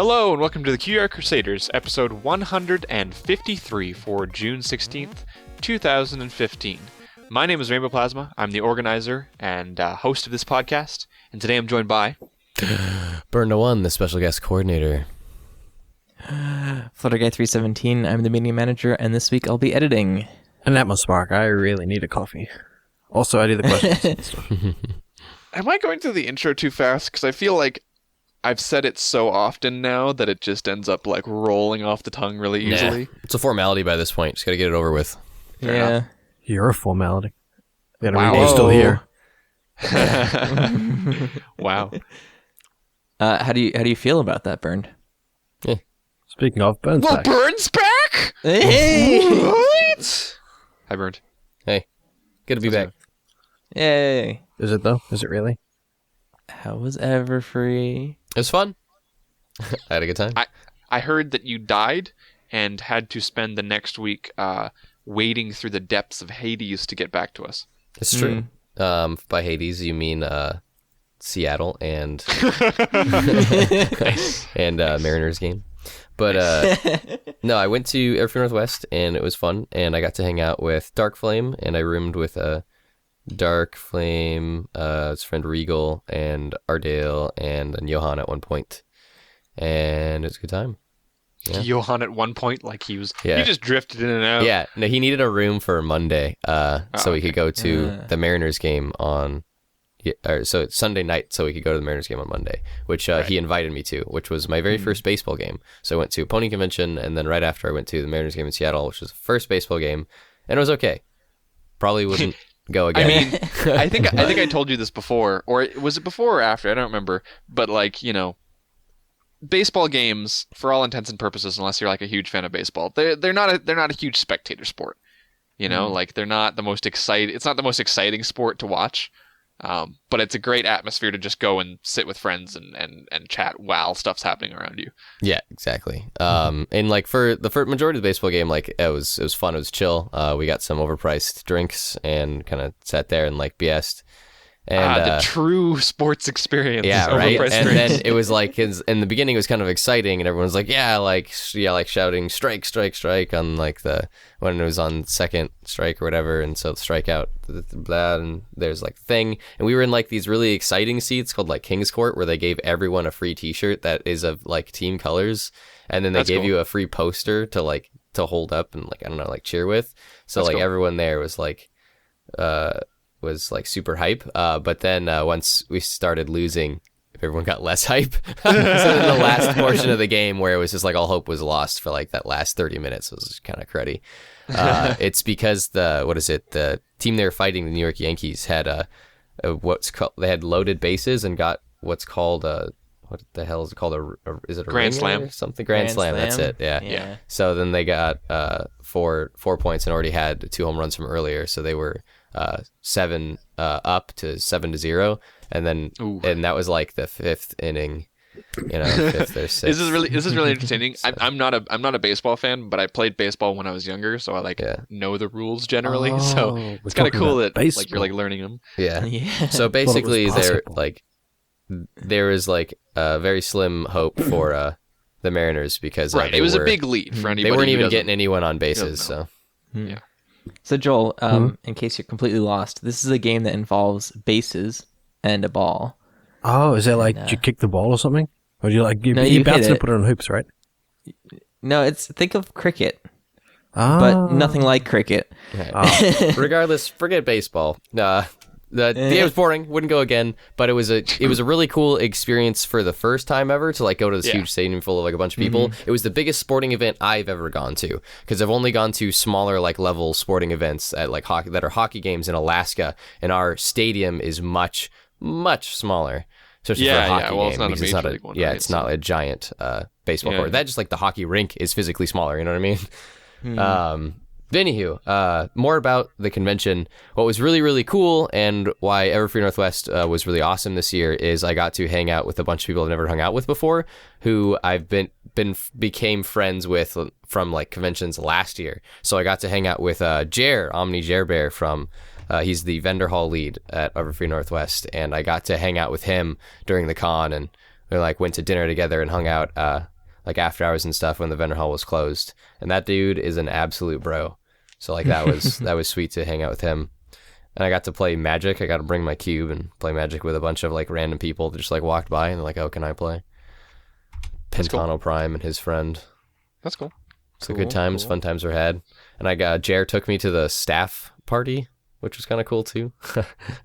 Hello and welcome to the Cutie Art Crusaders, episode 153 for June 16th, 2015. My name is Rainbow Plasma. I'm the organizer and host of this podcast, and today I'm joined by... Bernd 1, the special guest coordinator. Flutterguy317, I'm the media manager, and this week I'll be editing. And Atmospark, I really need a coffee. Also, I do the questions and stuff. Am I going through the intro too fast? Because I feel like I've said it so often now that it just ends up like rolling off the tongue really easily. Nah, it's a formality by this point. Just gotta get it over with. Fair Yeah. enough. You're a formality. Wow. We're still here. Wow. How do you feel about that, Bernd? Speaking of, Burn's Well, back. Burn's back? Hey! What? Hi, Bernd. Hey, good to be back. Yay! Is it though? Is it really? How was Everfree? It was fun. I had a good time. I heard that you died and had to spend the next week wading through the depths of Hades to get back to us. It's true. By Hades, you mean Seattle and and Mariners game. But no, I went to Everfree Northwest and it was fun. And I got to hang out with Dark Flame, and I roomed with Dark Flame, his friend Regal, and Ardale, and then Johan at one point. And it was a good time. Yeah. Johan at one point, like he Yeah. just drifted in and out. Yeah, no, he needed a room for Monday, so he could go to the Mariners game on, so it's Sunday night, so we could go to the Mariners game on Monday, which he invited me to, which was my very first baseball game. So I went to a pony convention, and then right after I went to the Mariners game in Seattle, which was the first baseball game, and it was okay. Probably wouldn't go again. I mean, I think I told you this before, or was it before or after? I don't remember. But like, you know, baseball games, for all intents and purposes, unless you're like a huge fan of baseball, they're not a huge spectator sport. You know, like they're not the most exciting. It's not the most exciting sport to watch. But it's a great atmosphere to just go and sit with friends and chat while stuff's happening around you. Yeah, exactly. And like for the first majority of the baseball game, like it was fun. It was chill. We got some overpriced drinks and kind of sat there and like BS'd. And the true sports experience. yeah, right. Overpriced And drinks. then it was like in the beginning, it was kind of exciting, and everyone was like, like shouting strike, strike, strike on like when it was on second strike or whatever, and so strike out, blah, and there's like thing, and we were in like these really exciting seats called like King's Court, where they gave everyone a free T-shirt that is of like team colors, and then they gave you a free poster to hold up and like I don't know, like cheer with. So That's like cool. everyone there was like super hype, but then once we started losing, everyone got less hype. So then the last portion of the game where it was just like all hope was lost for like that last 30 minutes was kind of cruddy. It's because the team they were fighting, the New York Yankees, had they had loaded bases and got what's called what the hell is it called, is it a Grand ringer Slam or something? Grand Slam, that's it. Yeah. So then they got 4 points and already had 2 home runs from earlier, so they were 7 up to 7-0, and then and that was like the 5th inning, you know, 5th or 6th. This is really entertaining. I'm not a baseball fan, but I played baseball when I was younger, so I know the rules generally. So it's kind of cool that like you're like learning them. Yeah. Yeah. So basically, possible. there was like a very slim hope for the Mariners because Right, it was a big lead for anybody. They weren't who even doesn't- getting anyone on bases, so. Yeah. So Joel, in case you're completely lost, this is a game that involves bases and a ball. Oh, is it like, did you kick the ball or something? Or do you like, you hit bounce and it. put it on hoops, right? No, think of cricket, Oh. but nothing like cricket. Regardless, forget baseball. The game was boring. Wouldn't go again. But it was a really cool experience for the first time ever to like go to this huge stadium full of like a bunch of people. It was the biggest sporting event I've ever gone to because I've only gone to smaller like level sporting events at like hockey that are hockey games in Alaska, and our stadium is much smaller. Especially for a hockey well, game, it's not a because major league one, right? it's not a giant baseball Yeah, court. yeah. That just like the hockey rink is physically smaller. You know what I mean? Anywho, more about the convention. What was really, really cool and why Everfree Northwest was really awesome this year is I got to hang out with a bunch of people I've never hung out with before, who I've became friends with from like conventions last year. So I got to hang out with Omni Bear from he's the vendor hall lead at Everfree Northwest, and I got to hang out with him during the con, and we like went to dinner together and hung out like after hours and stuff when the vendor hall was closed. And that dude is an absolute bro. So like that was sweet to hang out with him. And I got to play Magic. I got to bring my cube and play Magic with a bunch of like random people that just like walked by and they're like, "Oh, can I play?" Pentano Prime and his friend. That's cool. So good times, fun times were had. And Jer took me to the staff party, which was kind of cool too.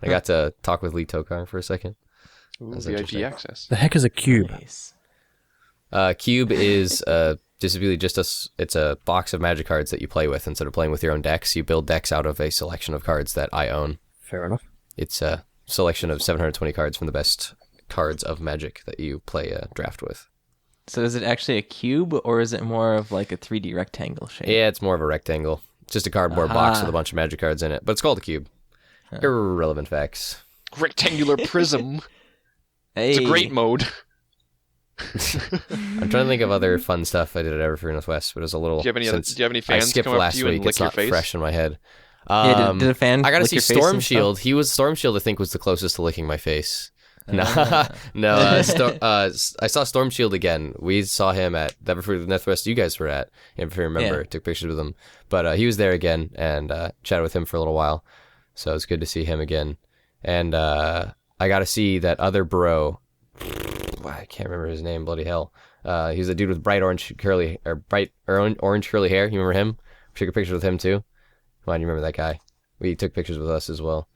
I got to talk with Lee Tokar for a second. Ooh, VIP access. The heck is a cube? Nice. Cube is basically it's a box of Magic cards that you play with. Instead of playing with your own decks, you build decks out of a selection of cards that I own. Fair enough. It's a selection of 720 cards from the best cards of Magic that you play a draft with. So is it actually a cube, or is it more of like a 3D rectangle shape? Yeah, it's more of a rectangle. It's just a cardboard box with a bunch of Magic cards in it, but it's called a cube. Irrelevant facts. Rectangular prism. Hey. It's a great mode. I'm trying to think of other fun stuff I did at Everfree Northwest, but it was a little. Do you have any fans I skipped come up last to you and week. lick It's your not face? fresh in my head. Yeah, did a fan? I got to lick see your face Storm and Shield. stuff? Storm Shield. I think was the closest to licking my face. No. I saw Storm Shield again. We saw him at the Everfree Northwest. You guys were at, if you remember, took pictures with him. But he was there again and chatted with him for a little while. So it was good to see him again. And I got to see that other bro. I can't remember his name. Bloody hell! He's a dude with orange curly hair. You remember him? We took a picture with him too. Come on, you remember that guy? We took pictures with us as well.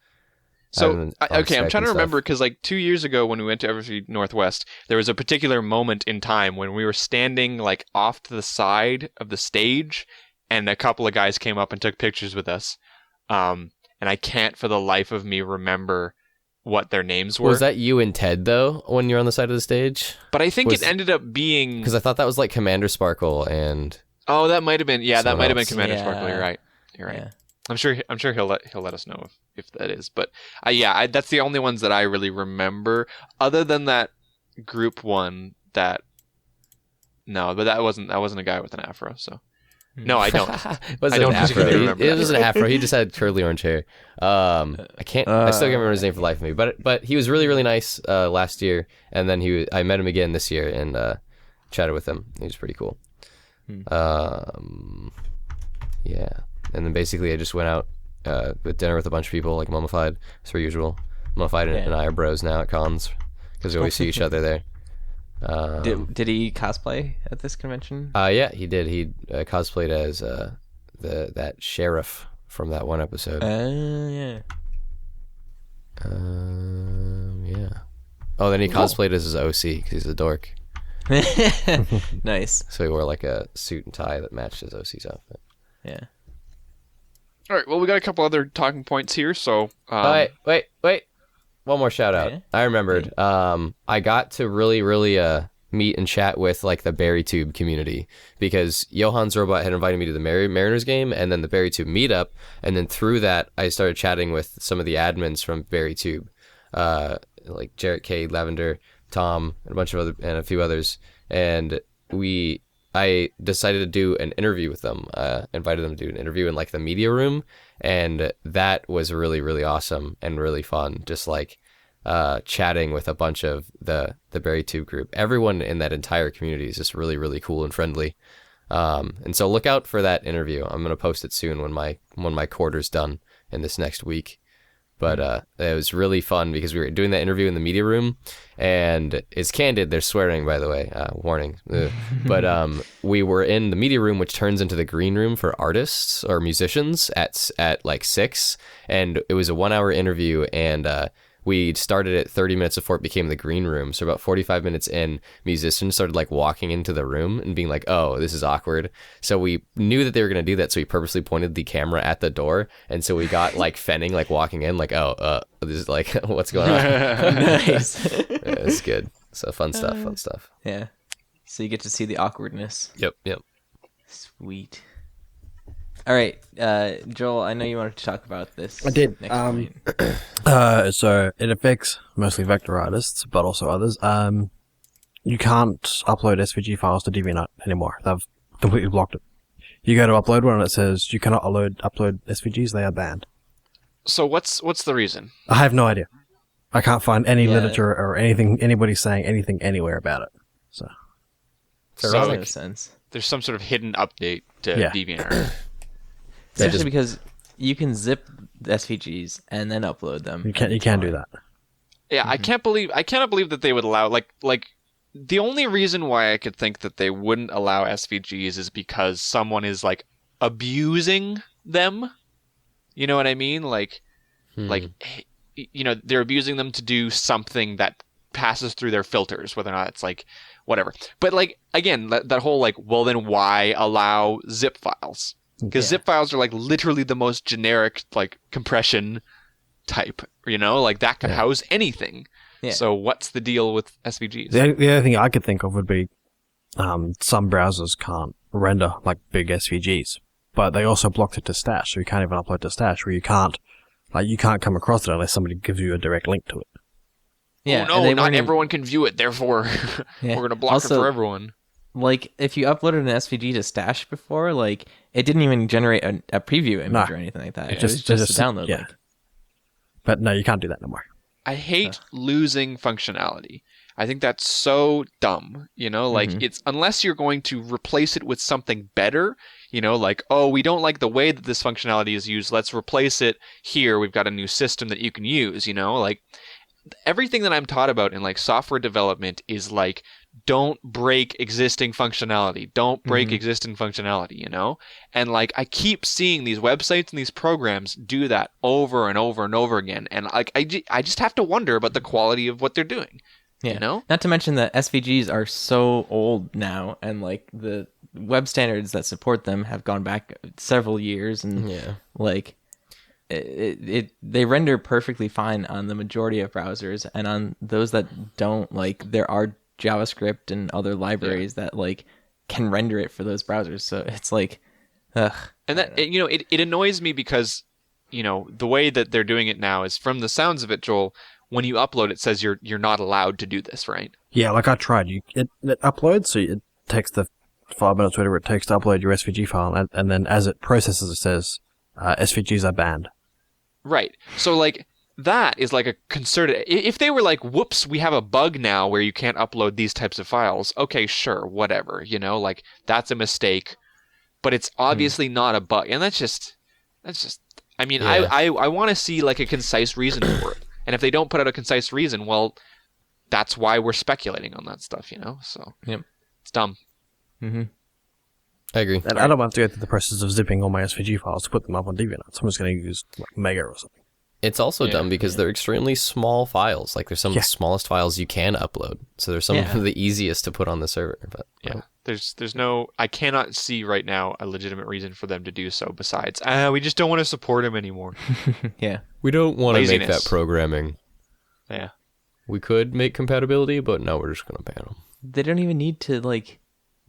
So, I'm trying to remember because like 2 years ago when we went to Everfree Northwest, there was a particular moment in time when we were standing like off to the side of the stage and a couple of guys came up and took pictures with us. And I can't for the life of me remember what their names were. Was that you and Ted though when you're on the side of the stage? But I think it ended up being... Because I thought that was like Commander Sparkle and... Oh, that might have been... Yeah, that might have been else. Commander Sparkle. You're right. You're right. Yeah. I'm sure he'll let us know if that is. But that's the only ones that I really remember. Other than that group one that... No, but that wasn't a guy with an afro, so... No, I don't. Was I it don't an afro? particularly remember It that. was an afro. He just had curly orange hair. I still can't remember his name for the life of me. But he was really, really nice last year, and then I met him again this year and chatted with him. He was pretty cool. Yeah, and then basically I just went out with dinner with a bunch of people, like Mummified, as per usual. Mummified and I are bros now at cons because we always see each other there. Did he cosplay at this convention? Yeah, he did. He cosplayed as that sheriff from that one episode. Yeah. Yeah. Oh, then he cosplayed as his OC because he's a dork. Nice. So he wore like a suit and tie that matched his OC's outfit. Yeah. All right. Well, we got a couple other talking points here. So Wait. One more shout out. Okay. I remembered. I got to really meet and chat with like the BarryTube community because Johan's Robot had invited me to the Mariners game and then the BarryTube meetup, and then through that I started chatting with some of the admins from BarryTube, like Jarrett K, Lavender, Tom, and a few others, and I decided to do an interview with them. Invited them to do an interview in like the media room, and that was really, really awesome and really fun. Just like chatting with a bunch of the BarryTube group. Everyone in that entire community is just really, really cool and friendly. And so look out for that interview. I'm gonna post it soon when my quarter's done in this next week. But it was really fun because we were doing that interview in the media room, and it's candid. There's swearing, by the way. Warning. But we were in the media room, which turns into the green room for artists or musicians at like 6, and it was a 1-hour interview, and we started at 30 minutes before it became the green room. So about 45 minutes in, musicians started like walking into the room and being like, "Oh, this is awkward." So we knew that they were going to do that. So we purposely pointed the camera at the door. And so we got like Fenning, like walking in like, "Oh, this is like, what's going on?" Nice. Yeah, it's good. So fun stuff. Yeah. So you get to see the awkwardness. Yep. Sweet. All right, Joel, I know you wanted to talk about this. I did. Next point. So it affects mostly vector artists, but also others. You can't upload SVG files to DeviantArt anymore. They've completely blocked it. You go to upload one and it says you cannot upload SVGs. They are banned. So what's the reason? I have no idea. I can't find any Yeah. literature or anything, anybody saying anything anywhere about it. So, That So, makes no sense. There's some sort of hidden update to Yeah. DeviantArt. Especially because you can zip the SVGs and then upload them. you can't do that. Yeah, I cannot believe that they would allow like the only reason why I could think that they wouldn't allow SVGs is because someone is like abusing them. You know what I mean? Like they're abusing them to do something that passes through their filters, whether or not it's like whatever. But like again, that whole like, well then why allow zip files? Because zip files are like literally the most generic like compression type, like that could house anything. Yeah. So what's the deal with SVGs? The other thing I could think of would be some browsers can't render like big SVGs, but they also blocked it to Stash, so you can't even upload to Stash, where you can't come across it unless somebody gives you a direct link to it. Yeah. Oh and no, they not weren't even- everyone can view it. Therefore, Yeah. we're gonna block it Also, for everyone. Like, if you uploaded an SVG to Stash before, like, it didn't even generate a preview image No. or anything like that. Yeah. It was just a download yeah. link. But no, you can't do that no more. I hate losing functionality. I think that's so dumb. Like it's unless you're going to replace it with something better. Like, oh, we don't like the way that this functionality is used. Let's replace it here. We've got a new system that you can use. Like everything that I'm taught about in like software development is like, don't break existing functionality. Don't break existing functionality, And like I keep seeing these websites and these programs do that over and over and over again. And like I just have to wonder about the quality of what they're doing. Yeah. Not to mention that SVGs are so old now, and like the web standards that support them have gone back several years, and like they render perfectly fine on the majority of browsers, and on those that don't, like there are JavaScript and other libraries that like can render it for those browsers. So it's like, ugh. And that it annoys me because the way that they're doing it now is, from the sounds of it, Joel, when you upload it says you're not allowed to do this, right? Yeah, like I tried. It uploads, so it takes the 5 minutes, whatever it takes to upload your SVG file, and then as it processes, it says SVGs are banned. Right. So like that is like a concerted. If they were like, whoops, we have a bug now where you can't upload these types of files. Okay, sure, whatever. Like that's a mistake, but it's obviously not a bug, and that's just. I mean, I want to see like a concise reason for it, and if they don't put out a concise reason, well, that's why we're speculating on that stuff, So it's dumb. Mm-hmm. I agree. And I don't want to go through the process of zipping all my SVG files to put them up on DeviantArt. So I'm just going to use like Mega or something. It's also dumb because they're extremely small files. Like, there's some of the smallest files you can upload. So there's some of the easiest to put on the server. But there's no, I cannot see right now a legitimate reason for them to do so besides, we just don't want to support them anymore. Yeah. We don't want to make Laziness. that programming. Yeah. We could make compatibility, but no, we're just going to ban them. They don't even need to like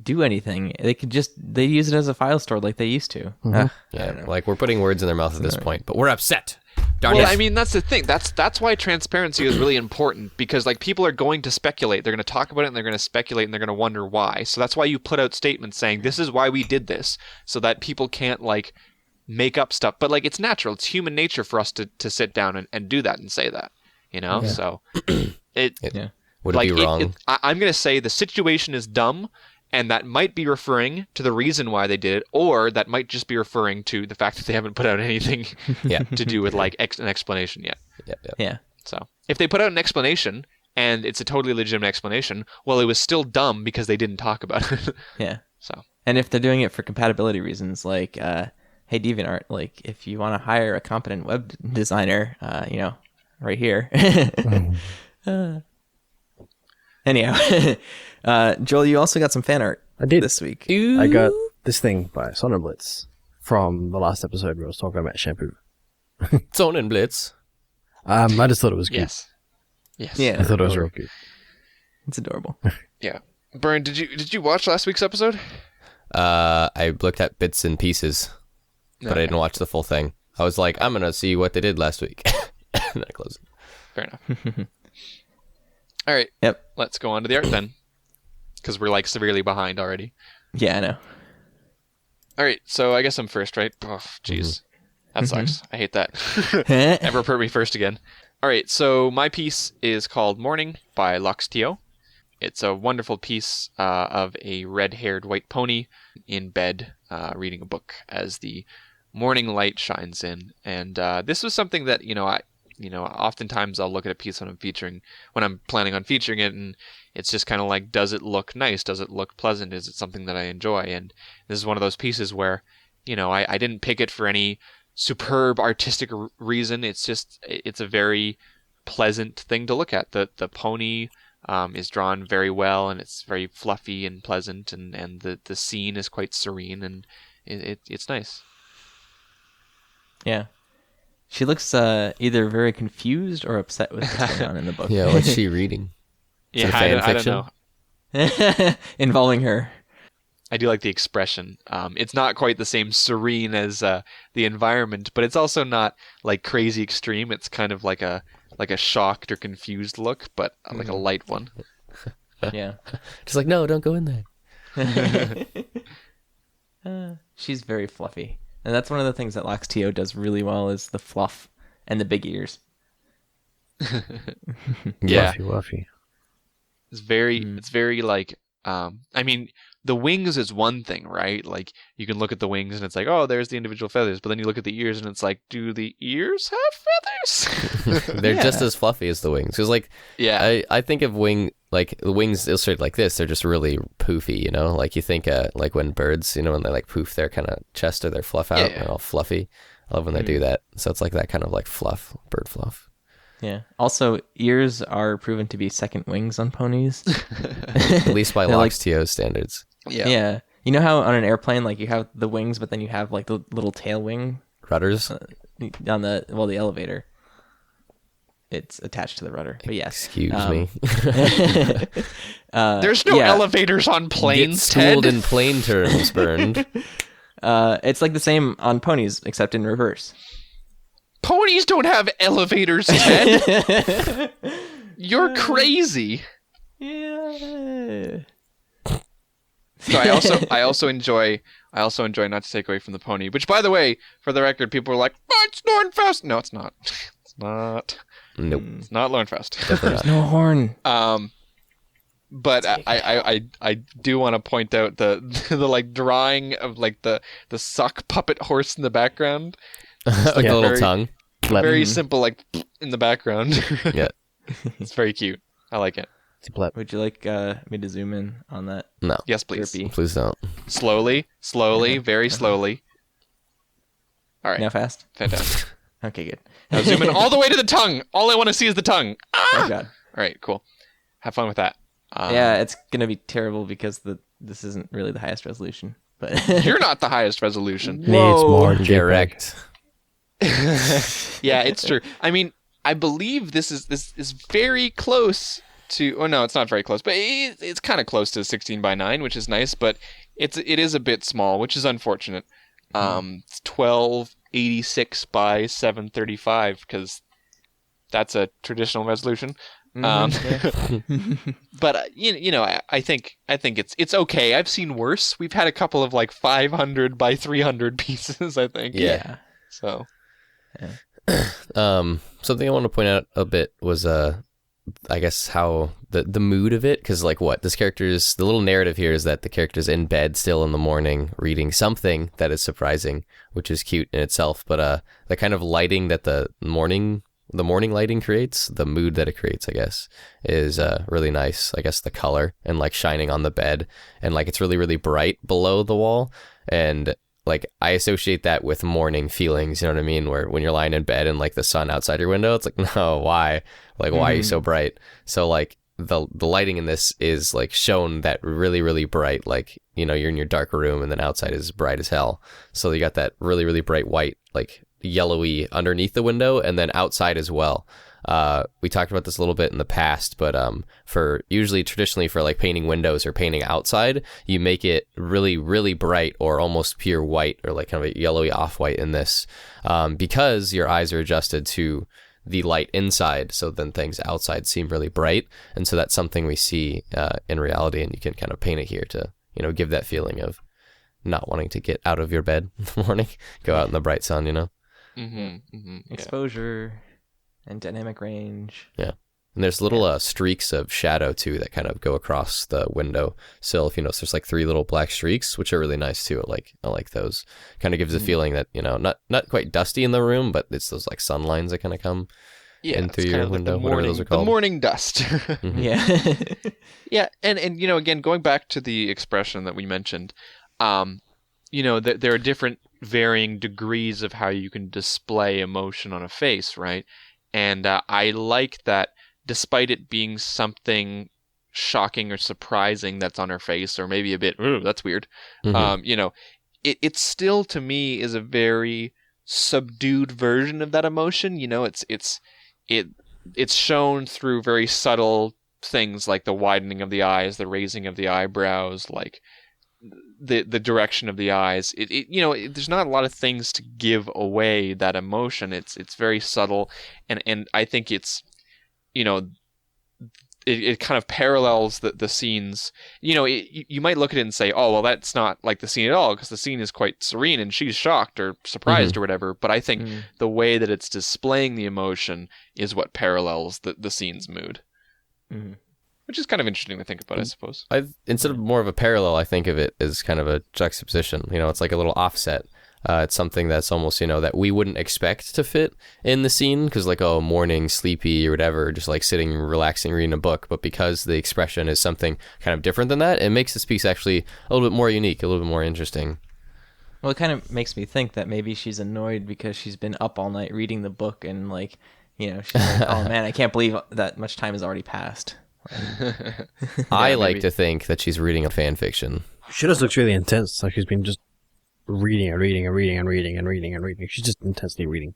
do anything. They use it as a file store like they used to. I don't know. Like, we're putting words in their mouth at this point, but we're upset. Darn Well, it. I mean, that's the thing. That's why transparency is really important, because like people are going to speculate. They're going to talk about it and they're going to speculate and they're going to wonder why. So that's why you put out statements saying this is why we did this, so that people can't like make up stuff. But like it's natural. It's human nature for us to sit down and do that and say that. So Would it like, be wrong? I'm going to say the situation is dumb, and that might be referring to the reason why they did it, or that might just be referring to the fact that they haven't put out anything to do with like an explanation yet. Yeah. So if they put out an explanation and it's a totally legitimate explanation, well, it was still dumb because they didn't talk about it. Yeah. So And if they're doing it for compatibility reasons, like, hey, DeviantArt, like, if you want to hire a competent web designer, right here. Anyhow, Joel, you also got some fan art. I did this week. I got this thing by Sonnenblitz from the last episode where I was talking about shampoo. Sonnenblitz. I just thought it was cute. Yes. Yeah. I thought it was real cute. It's adorable. Yeah. Bernd, did you watch last week's episode? I looked at bits and pieces, but I didn't watch the full thing. I was like, I'm gonna see what they did last week, and then I closed it. Fair enough. All right. Yep. Let's go on to the art then, because we're like severely behind already. Yeah, I know. All right. So I guess I'm first, right? Oh, jeez. That sucks. I hate that. Never put me first again. All right, so my piece is called Morning by Luxtio. It's a wonderful piece of a red-haired white pony in bed reading a book as the morning light shines in. And this was something that, oftentimes I'll look at a piece when I'm planning on featuring it, and it's just kind of like, does it look nice? Does it look pleasant? Is it something that I enjoy? And this is one of those pieces where, I didn't pick it for any superb artistic reason. It's a very pleasant thing to look at. The pony is drawn very well, and it's very fluffy and pleasant, and the scene is quite serene, and it's nice. Yeah. She looks either very confused or upset with what's going on in the book. Yeah, what's she reading? Yeah, I don't know. Involving her. I do like the expression. It's not quite the same serene as the environment, but it's also not like crazy extreme. It's kind of like a shocked or confused look, but like a light one. Yeah. Just like, no, don't go in there. She's very fluffy. And that's one of the things that Luxtio does really well is the fluff and the big ears. Yeah. Wuffy. It's very like, the wings is one thing, right? Like, you can look at the wings and it's like, oh, there's the individual feathers. But then you look at the ears and it's like, do the ears have feathers? They're just as fluffy as the wings. Because, like, yeah. I think of the wings illustrated like this, they're just really poofy, Like, you think, like, when birds, when they, like, poof their kind of chest or their fluff out, they're all fluffy. I love when they do that. So it's like that kind of, like, fluff, bird fluff. Yeah. Also, ears are proven to be second wings on ponies. At least by Luxtio standards. Yeah. Yeah. You know how on an airplane, like, you have the wings, but then you have, like, the little tail wing Rudders? on the elevator. It's attached to the rudder. But yes. Excuse me. There's no elevators on planes, Get schooled in plane terms, Bernd. It's like the same on ponies, except in reverse. Ponies don't have elevators, Ted. You're crazy. Yeah. So I also enjoy not to take away from the pony, which, by the way, for the record, people are like, oh, it's Lornfest. No, it's not. It's not. Nope. It's not Lornfest. There's no horn. But I do want to point out the like drawing of like the suck puppet horse in the background. Like a little tongue. Very simple, like in the background. Yeah. It's very cute. I like it. Would you like me to zoom in on that? No. Yes, please. Derpy? Please don't. Slowly, very slowly. All right. Now fast? Fantastic. Okay, good. Now zoom in all the way to the tongue. All I want to see is the tongue. Oh, God. All right, cool. Have fun with that. Yeah, it's going to be terrible because this isn't really the highest resolution. But You're not the highest resolution. Needs more Direct. Yeah, it's true. I mean, I believe this is very close to. Oh no, it's not very close, but it's kind of close to 16:9, which is nice. But it is a bit small, which is unfortunate. It's 1286 by 735 because that's a traditional resolution. But I think it's okay. I've seen worse. We've had a couple of like 500 by 300 pieces. I think. yeah. So. Something I want to point out a bit was I guess how the mood of it, because like the little narrative here is that the character's in bed still in the morning reading something that is surprising, which is cute in itself, but the kind of lighting that the morning lighting creates, the mood that it creates, I guess, is really nice. I guess the color and like shining on the bed, and like it's really, really bright below the wall, and like I associate that with morning feelings, you know what I mean? Where when you're lying in bed and like the sun outside your window, it's like, no, why? Like, why are you so bright? So like the lighting in this is like shown that really, really bright, like, you're in your dark room and then outside is bright as hell. So you got that really, really bright white, like yellowy underneath the window, and then outside as well. We talked about this a little bit in the past, but traditionally for like painting windows or painting outside, you make it really, really bright or almost pure white or like kind of a yellowy off-white in this, because your eyes are adjusted to the light inside, so then things outside seem really bright, and so that's something we see in reality, and you can kind of paint it here to give that feeling of not wanting to get out of your bed in the morning, go out in the bright sun, Mm-hmm, mm-hmm, exposure. and dynamic range. Yeah. And there's little streaks of shadow too that kind of go across the window sill. If you notice, there's like 3 little black streaks, which are really nice too. I like those. Kind of gives a feeling that, not quite dusty in the room, but it's those like sun lines that kind of come in through your window, whatever those are called. The morning dust. Mm-hmm. Yeah. Yeah, and again, going back to the expression that we mentioned, there are different varying degrees of how you can display emotion on a face, right? And I like that despite it being something shocking or surprising that's on her face, or maybe a bit, ooh, that's weird, it still, to me, is a very subdued version of that emotion. It's shown through very subtle things like the widening of the eyes, the raising of the eyebrows, like the direction of the eyes. There's not a lot of things to give away that emotion. It's very subtle, and I think it's, it kind of parallels the scenes. You might look at it and say, oh, well, that's not like the scene at all, because the scene is quite serene and she's shocked or surprised or whatever. But I think the way that it's displaying the emotion is what parallels the scene's mood. Which is kind of interesting to think about, I suppose. Instead of more of a parallel, I think of it as kind of a juxtaposition. It's like a little offset. It's something that's almost, that we wouldn't expect to fit in the scene, because like, oh, morning, sleepy or whatever, just like sitting, relaxing, reading a book. But because the expression is something kind of different than that, it makes this piece actually a little bit more unique, a little bit more interesting. Well, it kind of makes me think that maybe she's annoyed because she's been up all night reading the book, and like, she's like, oh man, I can't believe that much time has already passed. I like to think that she's reading a fan fiction. She just looks really intense, like she's been just reading and reading and reading and reading and reading and reading. She's just intensely reading.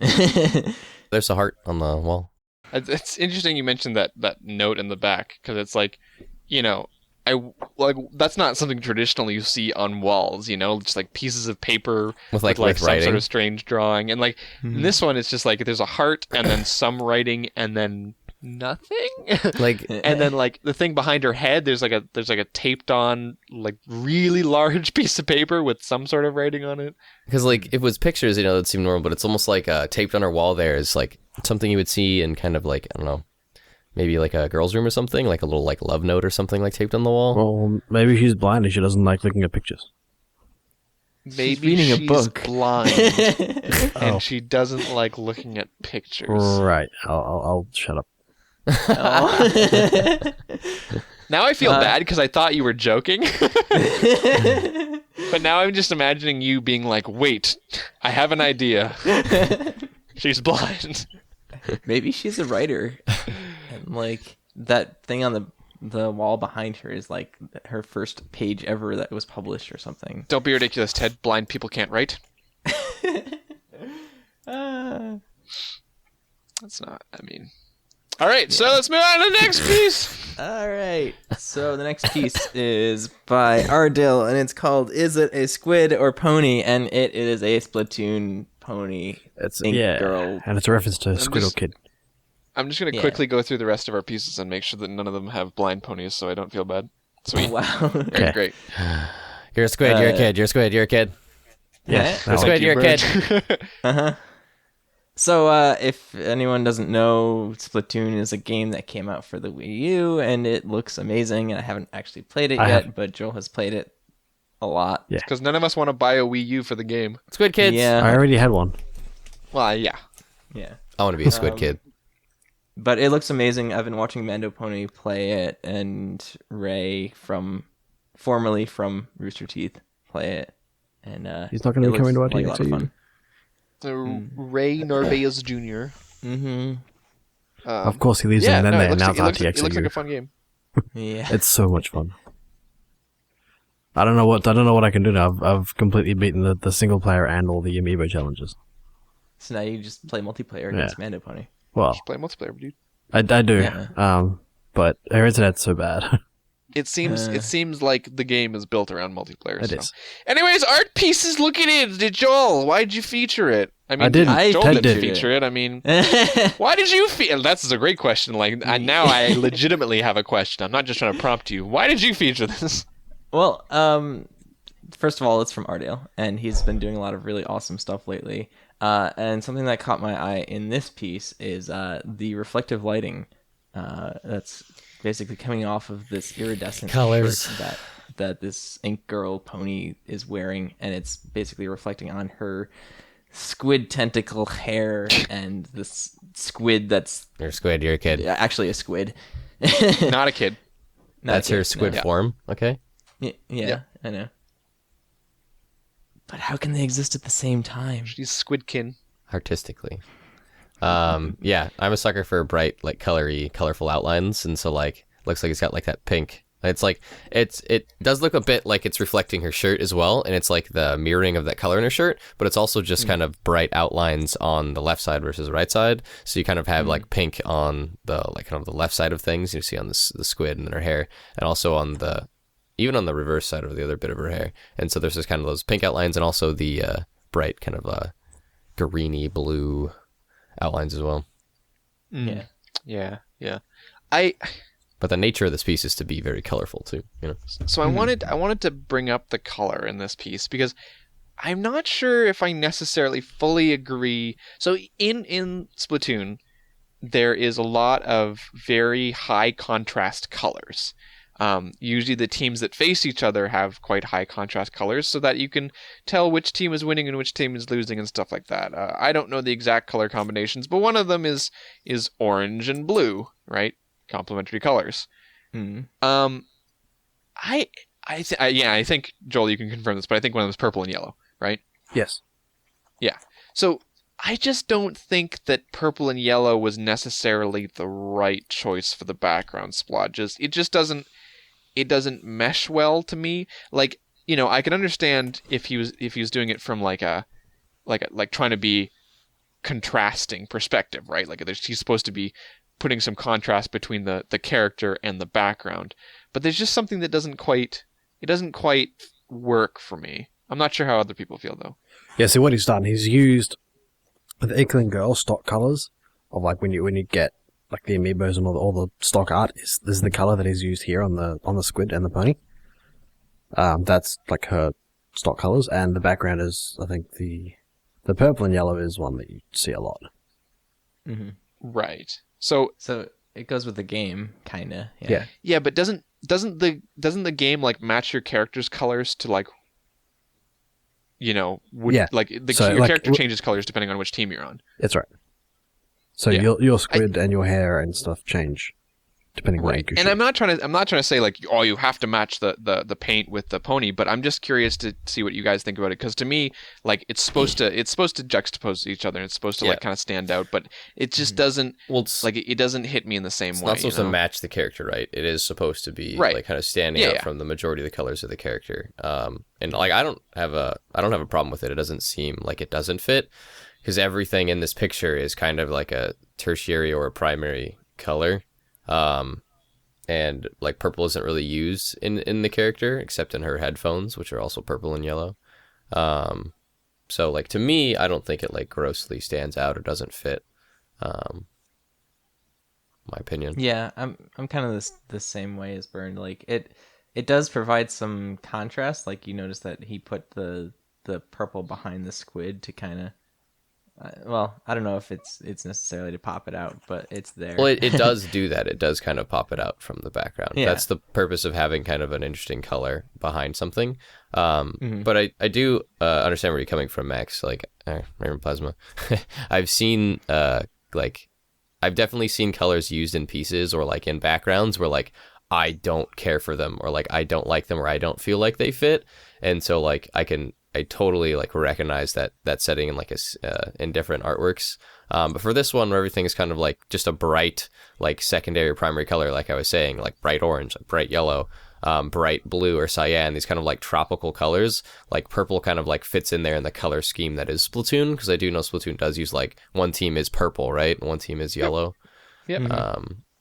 There's a heart on the wall. It's interesting you mentioned that note in the back, because it's like, that's not something traditionally you see on walls, just like pieces of paper with some sort of strange drawing, and like in this one it's just like there's a heart and then some writing and then nothing. And then like the thing behind her head, there's like a taped on like really large piece of paper with some sort of writing on it. Because like if it was pictures, it'd seem normal, but it's almost like taped on her wall there is like something you would see in kind of like, I don't know, maybe like a girl's room or something, like a little like love note or something like taped on the wall. Well, maybe she's blind and she doesn't like looking at pictures. Maybe reading she's a book. Blind and she doesn't like looking at pictures. Right. I'll shut up. Now I feel bad because I thought you were joking. But now I'm just imagining you being like, wait, I have an idea. She's blind. Maybe she's a writer. And like that thing on the wall behind her is like her first page ever that was published or something. Don't be ridiculous, Ted. Blind people can't write. That's not, All right, so let's move on to the next piece. All right. So the next piece is by Ardell, and it's called "Is It a Squid or Pony?" And it is a Splatoon pony. It's girl, and it's a reference to Squirtle Kid. I'm just gonna quickly go through the rest of our pieces and make sure that none of them have blind ponies, so I don't feel bad. Sweet. Wow. Okay. Great. You're a squid. You're a kid. You're a squid. You're a kid. Yeah. You're a squid. You're a kid. So, if anyone doesn't know, Splatoon is a game that came out for the Wii U, and it looks amazing, and I haven't actually played it yet, but Joel has played it a lot. Yeah. Because none of us want to buy a Wii U for the game. Squid Kids. Yeah. I already had one. Well, yeah. Yeah. I want to be a squid kid. But it looks amazing. I've been watching Mando Pony play it, and Ray formerly from Rooster Teeth, play it. And he's not going to be coming to our like a lot of fun. Ray Narvaez Jr. Mm-hmm. Of course, he leaves him and then they announce RTX. It looks like a fun game. Yeah. It's so much fun. I don't know what I can do now. I've completely beaten the single player and all the amiibo challenges. So now you just play multiplayer against Mando Pony. Well, just play multiplayer, dude. I do. Yeah. But her internet's so bad. It seems like the game is built around multiplayer. It is. Anyways, art pieces. Look at it. Did Joel? Why did you feature it? I didn't. Joel Ted didn't did. feature it. Why did you feature? That's a great question. Now I legitimately have a question. I'm not just trying to prompt you. Why did you feature this? Well, first of all, it's from Ardale, and he's been doing a lot of really awesome stuff lately. And something that caught my eye in this piece is the reflective lighting that's basically coming off of this iridescent Colors shirt that this ink girl pony is wearing, and it's basically reflecting on her squid tentacle hair and this squid that's... You're a squid, you're a kid. Actually a squid. Not a kid. That's her squid form, okay? Yeah, I know. But how can they exist at the same time? She's squidkin. Artistically. Yeah, I'm a sucker for bright, like colorful outlines, and so like looks like it's got like that pink. It's like it does look a bit like it's reflecting her shirt as well, and it's like the mirroring of that color in her shirt, but it's also just kind of bright outlines on the left side versus the right side. So you kind of have like pink on the like kind of the left side of things. You see on the squid and then her hair, and also on the even on the reverse side of the other bit of her hair. And so there's just kind of those pink outlines and also the bright kind of greeny blue outlines as well. Yeah. But the nature of this piece is to be very colorful too, you know. So I wanted to bring up the color in this piece because I'm not sure if I necessarily fully agree. So in Splatoon, there is a lot of very high contrast colors. Usually the teams that face each other have quite high contrast colors so that you can tell which team is winning and which team is losing and stuff like that. I don't know the exact color combinations, but one of them is orange and blue, right? Complementary colors. I think Joel, you can confirm this, but I think one of them is purple and yellow, right? Yes. Yeah. So I just don't think that purple and yellow was necessarily the right choice for the background splodges. It just doesn't mesh well to me. Like, you know, I can understand if he was doing it from like trying to be contrasting perspective, right? Like he's supposed to be putting some contrast between the character and the background. But there's just something that doesn't quite work for me. I'm not sure how other people feel though. Yeah, see what he's done, he's used the Inkling Girl stock colors of like when you get like the amiibos and all the stock art this is the color that he's used here on the squid and the pony. That's like her stock colors, and the background is, I think the purple and yellow is one that you see a lot. Mm-hmm. Right. So it goes with the game, kinda. Yeah, but doesn't the game like match your character's colors to like, you know, like your character changes colors depending on which team you're on. That's right. So your squid and your hair and stuff change depending on what you And I'm not trying to say like, oh, you have to match the paint with the pony, but I'm just curious to see what you guys think about it, because to me, like it's supposed to juxtapose each other and it's supposed to like kind of stand out, but it just doesn't it doesn't hit me in the same way. It's not supposed to match the character, right? It is supposed to be like kind of standing out from the majority of the colors of the character. And like I don't have a problem with it. It doesn't seem like it doesn't fit, because everything in this picture is kind of like a tertiary or a primary color. And like purple isn't really used in the character except in her headphones, which are also purple and yellow. So like to me, I don't think it like grossly stands out or doesn't fit. My opinion. Yeah, I'm kind of the same way as Bernd. Like it does provide some contrast. Like you notice that he put the purple behind the squid to kind of. Well, I don't know if it's necessarily to pop it out, but it's there. Well, it does do that. It does kind of pop it out from the background. Yeah. That's the purpose of having kind of an interesting color behind something. But I do understand where you're coming from, Max. Like, Raymond Plasma. I've seen, I've definitely seen colors used in pieces or like in backgrounds where like I don't care for them, or like I don't like them, or I don't feel like they fit. And so like I totally like recognize that setting in like in different artworks. But for this one where everything is kind of like just a bright like secondary or primary color, like I was saying, like bright orange, like bright yellow, bright blue or cyan, these kind of like tropical colors, like purple kind of like fits in there in the color scheme that is Splatoon, because I do know Splatoon does use like one team is purple, right? One team is yellow. Yep.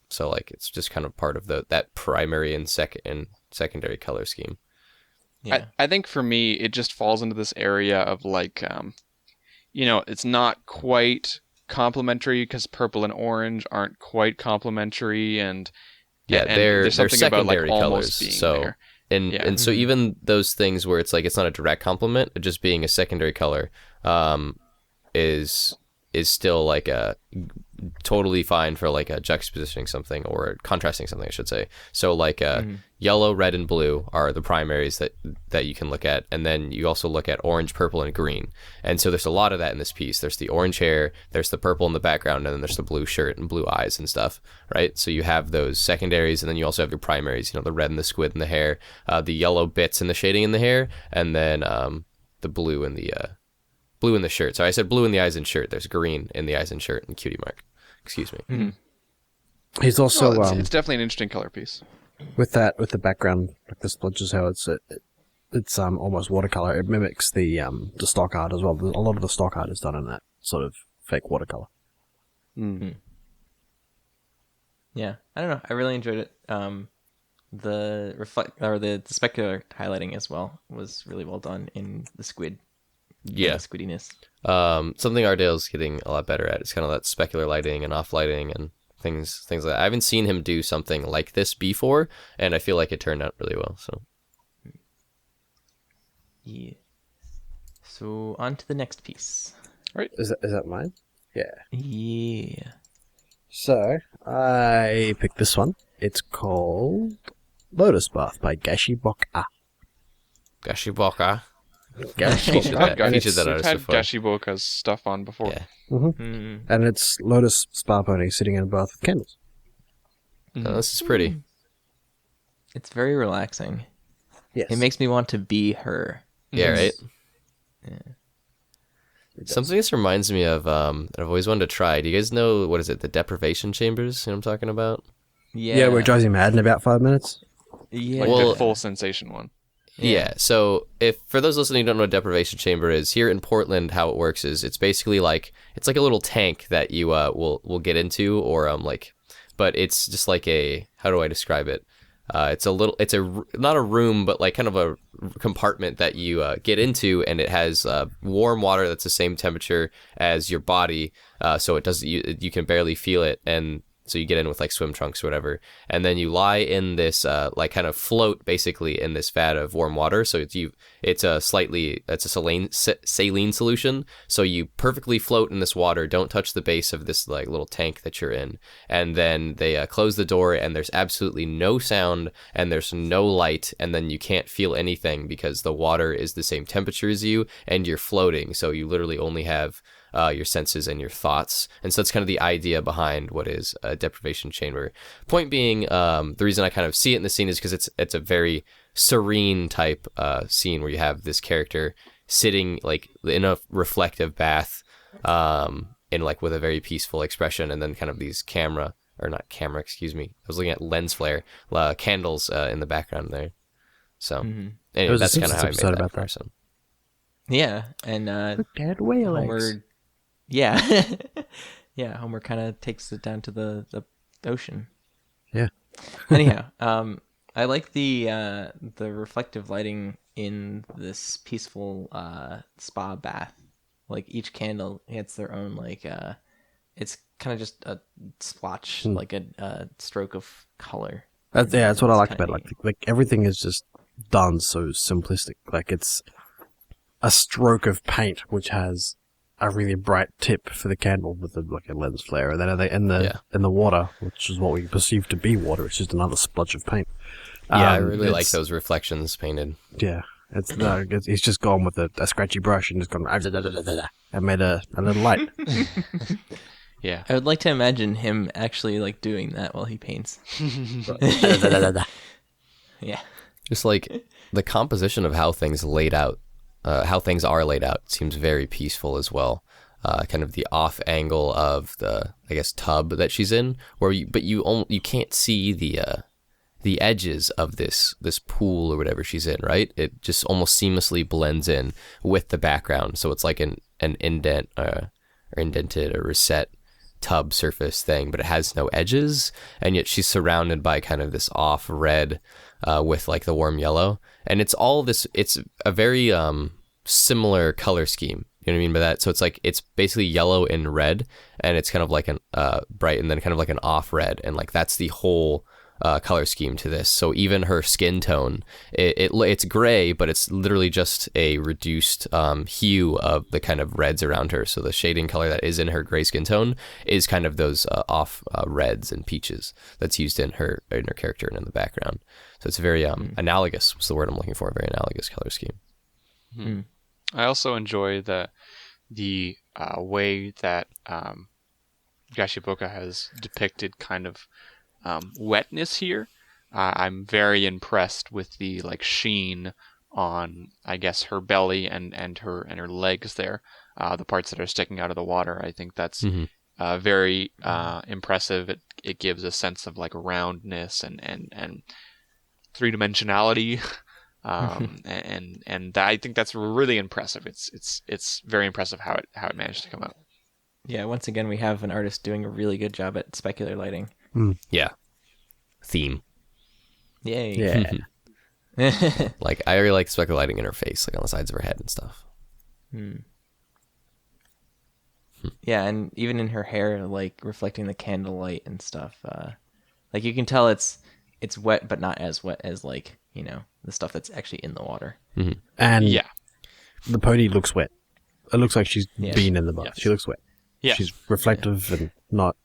So like it's just kind of part of that primary and secondary color scheme. Yeah. I think for me, it just falls into this area of like, it's not quite complementary because purple and orange aren't quite complementary, and there's something about like secondary almost colors, being so there. And so even those things where it's like it's not a direct complement, just being a secondary color is still like a totally fine for like a juxtapositioning something or contrasting something, I should say. So like yellow, red, and blue are the primaries that you can look at, and then you also look at orange, purple, and green. And so there's a lot of that in this piece. There's the orange hair, there's the purple in the background, and then there's the blue shirt and blue eyes and stuff, right? So you have those secondaries, and then you also have your primaries, the red and the squid in the hair, the yellow bits and the shading in the hair, and then the blue in the shirt. So I said blue in the eyes and shirt. There's green in the eyes and shirt and cutie mark. Excuse me. Mm-hmm. He's also it's definitely an interesting color piece. with the background, like the splodges, how it's almost watercolor. It mimics the stock art as well. A lot of the stock art is done in that sort of fake watercolor. Mm-hmm. Yeah, I don't know. I really enjoyed it. The specular highlighting as well was really well done in the squid. Yeah, the squiddiness. Something Ardale's getting a lot better at is kind of that specular lighting and off lighting and things like that. I haven't seen him do something like this before, and I feel like it turned out really well. So yeah. So on to the next piece. Right. Is that mine? Yeah. Yeah. So I picked this one. It's called Lotus Bath by Gashiboka. Gashiboka. Gashiboka. We've had Gashiboka's stuff on before. Yeah. Mm-hmm. And it's Lotus spa pony sitting in a bath with candles. Oh, this is pretty. It's very relaxing. Yes. It makes me want to be her. Yeah, right? Yeah. Something this reminds me of that I've always wanted to try. Do you guys know, what is it, the deprivation chambers? You know what I'm talking about? Yeah, where it drives you mad in about 5 minutes. Yeah. Like Well, the full sensation one. Yeah. So if for those listening who don't know what deprivation chamber is, here in Portland, how it works is it's basically like it's like a little tank that you will get into, or but it's just like a, how do I describe it? It's not a room, but like kind of a compartment that you get into, and it has warm water that's the same temperature as your body, so it doesn't, you can barely feel it, and so you get in with like swim trunks or whatever, and then you lie in this like kind of float basically in this vat of warm water. So it's a saline solution. So you perfectly float in this water, don't touch the base of this like little tank that you're in, and then they close the door, and there's absolutely no sound and there's no light, and then you can't feel anything because the water is the same temperature as you and you're floating. So you literally only have your senses and your thoughts. And so that's kind of the idea behind what is a deprivation chamber. Point being, the reason I kind of see it in the scene is because it's a very serene type scene where you have this character sitting like in a reflective bath, in like with a very peaceful expression, and then kind of these I was looking at lens flare, candles in the background there. So anyway, that's kind of how I made that comparison. Yeah, and Dead whale Homer, eggs. yeah, yeah, Homer kind of takes it down to the ocean. Yeah. Anyhow, I like the reflective lighting in this peaceful spa bath. Like each candle hits their own it's kind of just a splotch, like a stroke of color. That's what I like kinda about it. Like everything is just done so simplistic. Like it's a stroke of paint which has a really bright tip for the candle with like a lens flare, and then in the water, which is what we perceive to be water, it's just another splodge of paint. Yeah, I really like those reflections painted. Yeah, he's just gone with a scratchy brush and just gone and made a little light. Yeah. I would like to imagine him actually like doing that while he paints. Yeah. Just like the composition of how things are laid out seems very peaceful as well. Kind of the off angle of the, I guess, tub that she's in, where you can't see the edges of this pool or whatever she's in, right? It just almost seamlessly blends in with the background, so it's like an indent or indented or reset tub surface thing, but it has no edges, and yet she's surrounded by kind of this off red with like the warm yellow, and it's a very similar color scheme. You know what I mean by that? So it's like it's basically yellow and red, and it's kind of like an bright and then kind of like an off red, and like that's the whole color scheme to this. So even her skin tone, it's gray, but it's literally just a reduced hue of the kind of reds around her. So the shading color that is in her gray skin tone is kind of those off reds and peaches that's used in her character and in the background. So it's very analogous. What's the word I'm looking for? Very analogous color scheme. Mm-hmm. I also enjoy the way that Gashiboka has depicted kind of wetness here. I'm very impressed with the like sheen on, I guess, her belly and her legs there, the parts that are sticking out of the water. I think that's very impressive. It gives a sense of like roundness and three-dimensionality. And I think that's really impressive. It's very impressive how it managed to come out. Yeah, once again, we have an artist doing a really good job at specular lighting. Yeah. Theme. Yay. Yeah. Like, I really like specular lighting in her face, like on the sides of her head and stuff. Yeah, and even in her hair, like reflecting the candlelight and stuff. Like you can tell it's wet, but not as wet as like, you know, the stuff that's actually in the water. And yeah, the pony looks wet. It looks like she's been in the bath. Yes. She looks wet. Yeah. She's reflective and not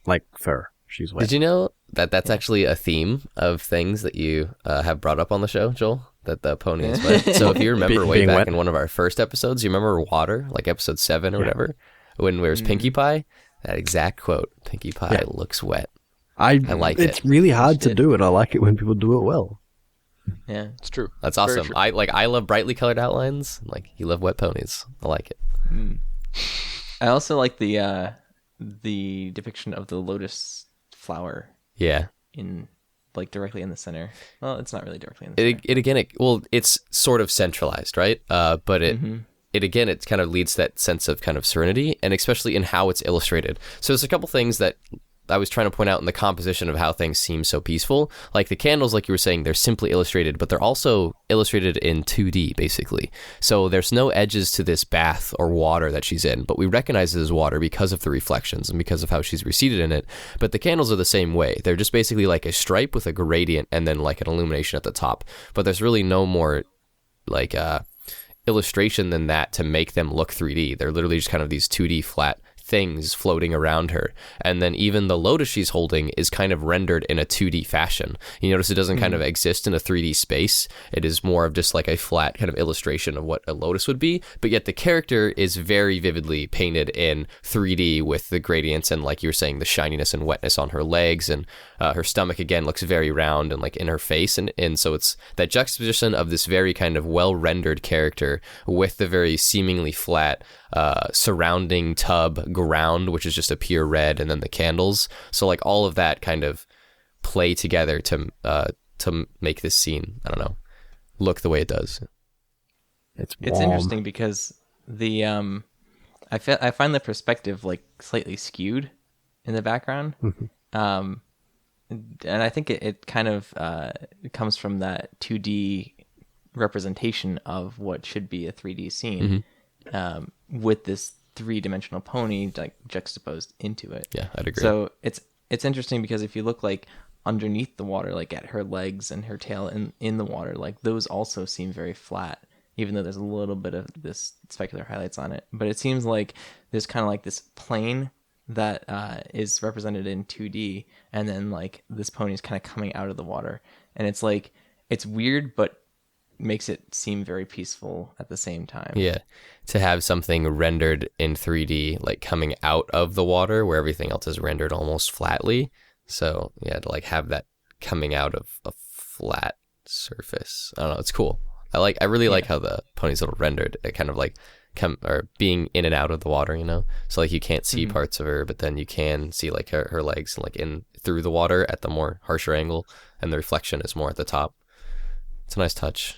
like fur. She's wet. Did you know that that's actually a theme of things that you have brought up on the show, Joel? That the pony is wet. So if you remember way Being back wet? in one of our first episodes, you remember water, like episode 7 or whatever, when there was Pinkie Pie? That exact quote, Pinkie Pie looks wet. I like it's it. really hard to do it. I like it when people do it well. Yeah. it's true. That's Very awesome. true. I love brightly colored outlines. Like, you love wet ponies. I like it. I also like the depiction of the lotus flower Yeah. in like directly in the center. Well, it's not really directly in the center. It's sort of centralized, right? But it kind of leads to that sense of kind of serenity, and especially in how it's illustrated. So there's a couple things that I was trying to point out in the composition of how things seem so peaceful. Like the candles, like you were saying, they're simply illustrated, but they're also illustrated in 2D, basically. So there's no edges to this bath or water that she's in, but we recognize it as water because of the reflections and because of how she's receded in it. But the candles are the same way. They're just basically like a stripe with a gradient and then like an illumination at the top. But there's really no more like illustration than that to make them look 3D. They're literally just kind of these 2D flat things floating around her. And then even the lotus she's holding is kind of rendered in a 2D fashion. You notice it doesn't kind of exist in a 3D space. It is more of just like a flat kind of illustration of what a lotus would be, but yet the character is very vividly painted in 3D with the gradients and, like you were saying, the shininess and wetness on her legs, and her stomach again looks very round and like in her face, and so it's that juxtaposition of this very kind of well rendered character with the very seemingly flat surrounding tub ground, which is just a pure red, and then the candles. So like all of that kind of play together to make this scene, I don't know, look the way it does. It's interesting because the I find the perspective like slightly skewed in the background. And I think it kind of comes from that 2D representation of what should be a 3D scene, with this 3-dimensional pony like juxtaposed into it. Yeah, I'd agree. So it's interesting because if you look like underneath the water, like at her legs and her tail in the water, like those also seem very flat, even though there's a little bit of this specular highlights on it. But it seems like there's kind of like this plane that is represented in 2D, and then like this pony is kind of coming out of the water, and it's like it's weird, but makes it seem very peaceful at the same time. Yeah, to have something rendered in 3D like coming out of the water where everything else is rendered almost flatly. So yeah, to like have that coming out of a flat surface. I don't know, it's cool. I really like how the pony's little rendered. It kind of like being in and out of the water, you know. So like you can't see parts of her, but then you can see like her legs and like in through the water at the more harsher angle, and the reflection is more at the top. It's a nice touch.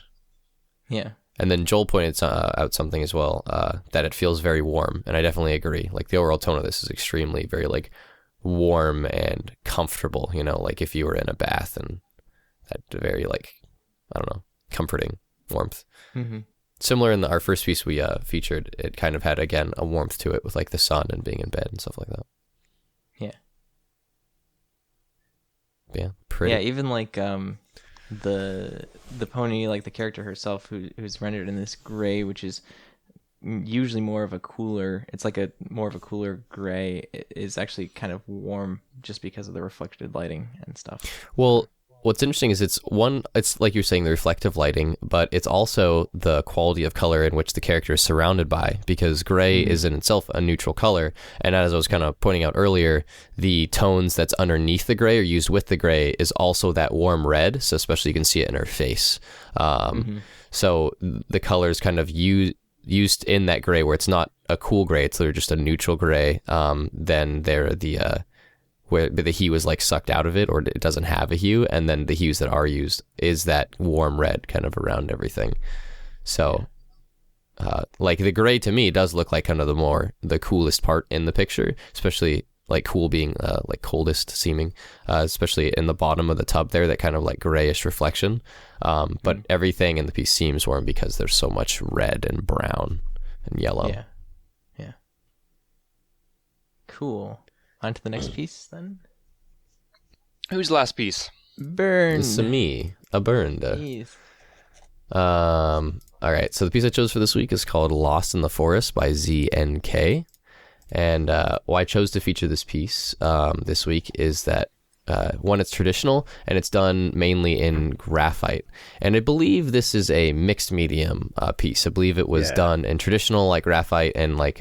Yeah. And then Joel pointed out something as well, that it feels very warm, and I definitely agree. Like the overall tone of this is extremely very like warm and comfortable, you know, like if you were in a bath, and that very like, I don't know, comforting warmth. Similar in our first piece we featured, it kind of had again a warmth to it with like the sun and being in bed and stuff like that. Yeah. Yeah, pretty. Yeah, even like the pony, like the character herself, who's rendered in this gray, which is usually more of a cooler. It's like a more of a cooler gray. It is actually kind of warm just because of the reflected lighting and stuff. Well, what's interesting is it's like you're saying, the reflective lighting, but it's also the quality of color in which the character is surrounded by, because gray is in itself a neutral color. And as I was kind of pointing out earlier, the tones that's underneath the gray or used with the gray is also that warm red. So especially you can see it in her face. So the colors kind of used in that gray where it's not a cool gray, it's literally just a neutral gray. Then they're where the hue is like sucked out of it, or it doesn't have a hue, and then the hues that are used is that warm red kind of around everything. So like the gray to me does look like kind of the coolest part in the picture, especially like cool being like coldest seeming, especially in the bottom of the tub there, that kind of like grayish reflection. But everything in the piece seems warm because there's so much red and brown and yellow. Yeah. Cool. On to the next piece, then. Who's last piece? Bernd. This is me, a Bernd. Jeez. All right, so the piece I chose for this week is called Lost in the Forest by ZNK. And why I chose to feature this piece this week is that, one, it's traditional, and it's done mainly in graphite. And I believe this is a mixed medium piece. I believe it was done in traditional, like graphite and like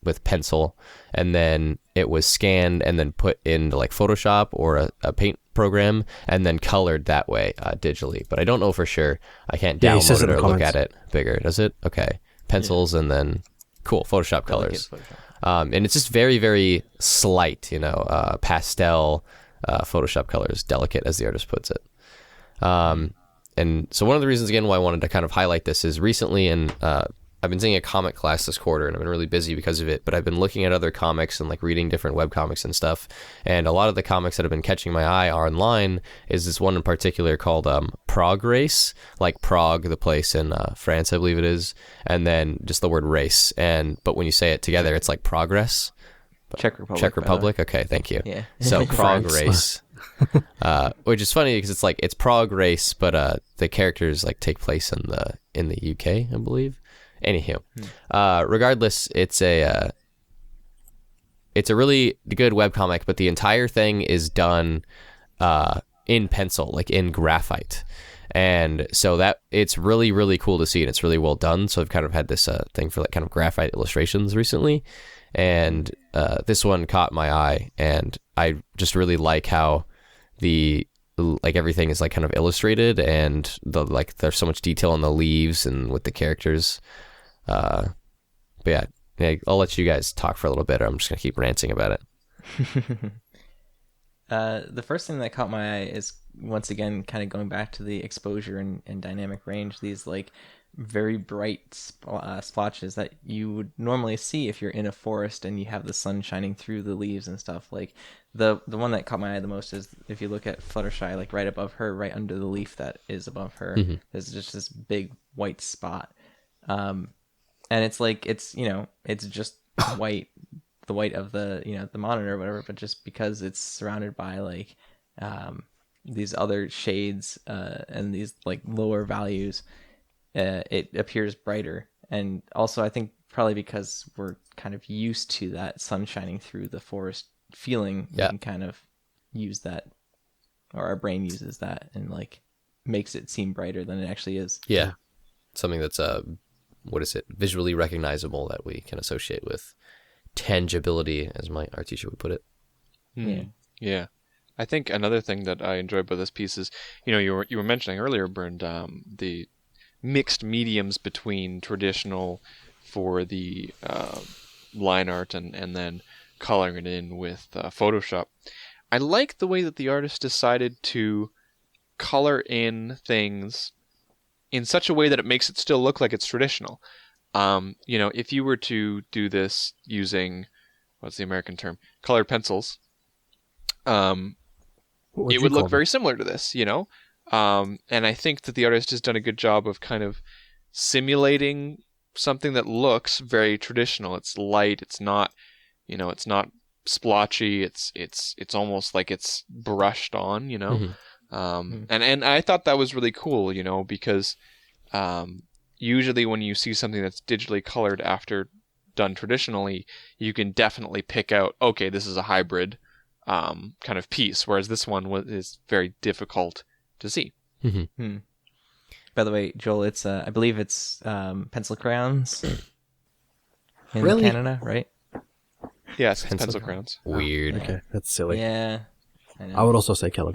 with pencil, and then it was scanned and then put into like Photoshop or a paint program and then colored that way digitally. But I don't know for sure. I can't download it or look at it bigger. Does it? Okay. Pencils and then cool Photoshop colors. And it's just very, very slight, pastel Photoshop colors, delicate as the artist puts it. And so one of the reasons, again, why I wanted to kind of highlight this is recently I've been taking a comic class this quarter, and I've been really busy because of it, but I've been looking at other comics and like reading different webcomics and stuff. And a lot of the comics that have been catching my eye are online is this one in particular called Prague Race, like Prague, the place in France, I believe it is. And then just the word race. But when you say it together, it's like progress. Czech Republic. Czech Republic. Okay. Thank you. Yeah. So Prague Race, which is funny because it's Prague Race, but the characters like take place in the UK, I believe. Anywho, regardless, it's a really good webcomic, but the entire thing is done in pencil, like in graphite. And so that it's really, really cool to see, and it's really well done. So I've kind of had this thing for like kind of graphite illustrations recently, and this one caught my eye, and I just really like how everything is like kind of illustrated, and there's so much detail on the leaves and with the characters. But yeah, I'll let you guys talk for a little bit, or I'm just gonna keep ranting about it. The first thing that caught my eye is, once again, kind of going back to the exposure and dynamic range. These like very bright splotches that you would normally see if you're in a forest and you have the sun shining through the leaves and stuff. Like the one that caught my eye the most is if you look at Fluttershy, like right above her, right under the leaf that is above her, there's just this big white spot. And it's like, it's just white, the white of the monitor or whatever, but just because it's surrounded by like these other shades and these like lower values, it appears brighter. And also I think probably because we're kind of used to that sun shining through the forest feeling, we can kind of use that, or our brain uses that and like makes it seem brighter than it actually is. Yeah. Something that's visually recognizable that we can associate with tangibility, as our teacher would put it. Yeah. I think another thing that I enjoy about this piece is, you were mentioning earlier, Bernd, the mixed mediums between traditional for the line art and then coloring it in with Photoshop. I like the way that the artist decided to color in things in such a way that it makes it still look like it's traditional. If you were to do this using, what's the American term? Colored pencils, it would look very similar to this, and I think that the artist has done a good job of kind of simulating something that looks very traditional. It's light. It's not, it's not splotchy. It's almost like it's brushed on, you know. And I thought that was really cool, you know, because usually when you see something that's digitally colored after done traditionally, you can definitely pick out, okay, this is a hybrid kind of piece, whereas this one is very difficult to see. By the way, Joel, it's I believe it's pencil crayons in Really? Canada, right? Yes, it's pencil crayons. Weird. Okay, that's silly. Yeah. I know. I would also say colour.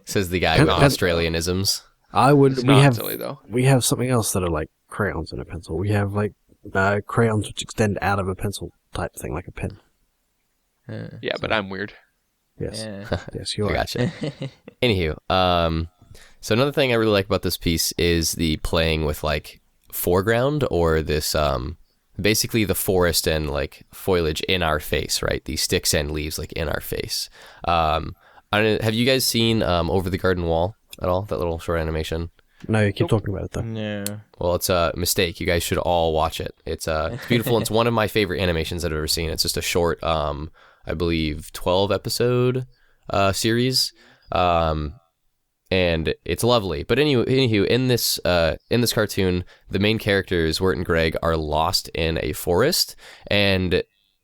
Says the guy with Australianisms. I would. It's We not have silly though. we have something else that are like crayons in a pencil. We have like crayons which extend out of a pencil type thing, like a pen. Yeah, but I'm weird. Yes, Yeah. yes, you I are. gotcha. Anywho, so another thing I really like about this piece is the playing with like foreground or this basically the forest and like foliage in our face, right? These sticks and leaves like in our face. I don't know, have you guys seen Over the Garden Wall at all? That little short animation? No, you keep talking about it though. No. Well, it's a mistake. You guys should all watch it. It's beautiful. It's one of my favorite animations I've ever seen. It's just a short, I believe, 12 episode series, and it's lovely. But anywho, in this cartoon, the main characters Wirt and Greg are lost in a forest, and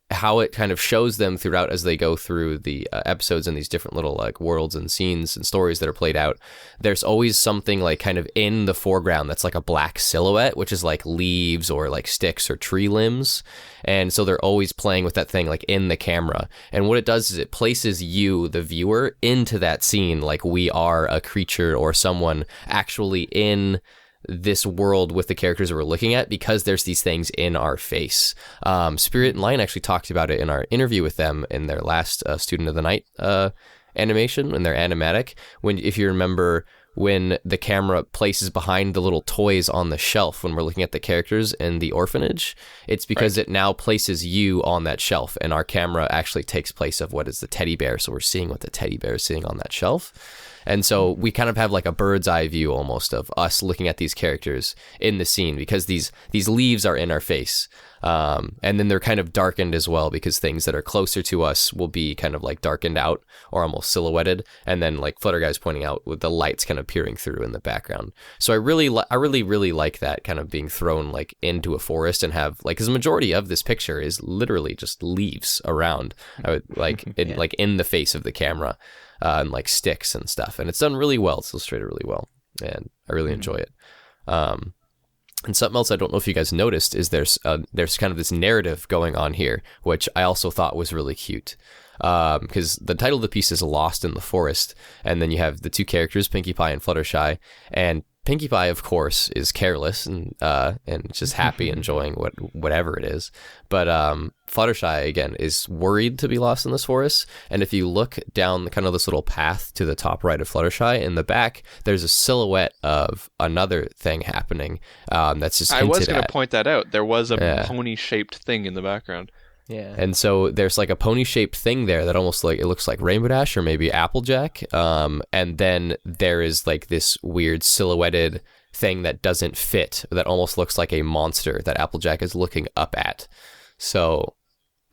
how it kind of shows them throughout as they go through the episodes and these different little like worlds and scenes and stories that are played out. There's always something like kind of in the foreground that's like a black silhouette, which is like leaves or like sticks or tree limbs. And so they're always playing with that thing like in the camera. And what it does is it places you, the viewer, into that scene like we are a creature or someone actually in this world with the characters that we're looking at, because there's these things in our face. Spirit and Lion actually talked about it in our interview with them in their last Student of the Night animation, in their animatic. If you remember, when the camera places behind the little toys on the shelf when we're looking at the characters in the orphanage, it's because it now places you on that shelf, and our camera actually takes place of what is the teddy bear, so we're seeing what the teddy bear is sitting on that shelf. And so we kind of have like a bird's eye view almost of us looking at these characters in the scene, because these leaves are in our face. And then they're kind of darkened as well, because things that are closer to us will be kind of like darkened out or almost silhouetted. And then like Flutterguy's pointing out, with the lights kind of peering through in the background. So I really like that kind of being thrown like into a forest and have like, because the majority of this picture is literally just leaves around, like in the face of the camera. And like sticks and stuff, and it's done really well. It's illustrated really well, and I really enjoy it. And something else I don't know if you guys noticed is there's kind of this narrative going on here, which I also thought was really cute. Because the title of the piece is Lost in the Forest, and then you have the two characters, Pinkie Pie and Fluttershy, and Pinkie Pie, of course, is careless and just happy, enjoying whatever it is. But Fluttershy, again, is worried to be lost in this forest. And if you look down the kind of this little path to the top right of Fluttershy, in the back, there's a silhouette of another thing happening that's just hinted I was going at. to point that out. There was a pony-shaped thing in the background. Yeah. And so there's like a pony-shaped thing there that almost like, it looks like Rainbow Dash or maybe Applejack. And then there is like this weird silhouetted thing that doesn't fit, that almost looks like a monster that Applejack is looking up at. So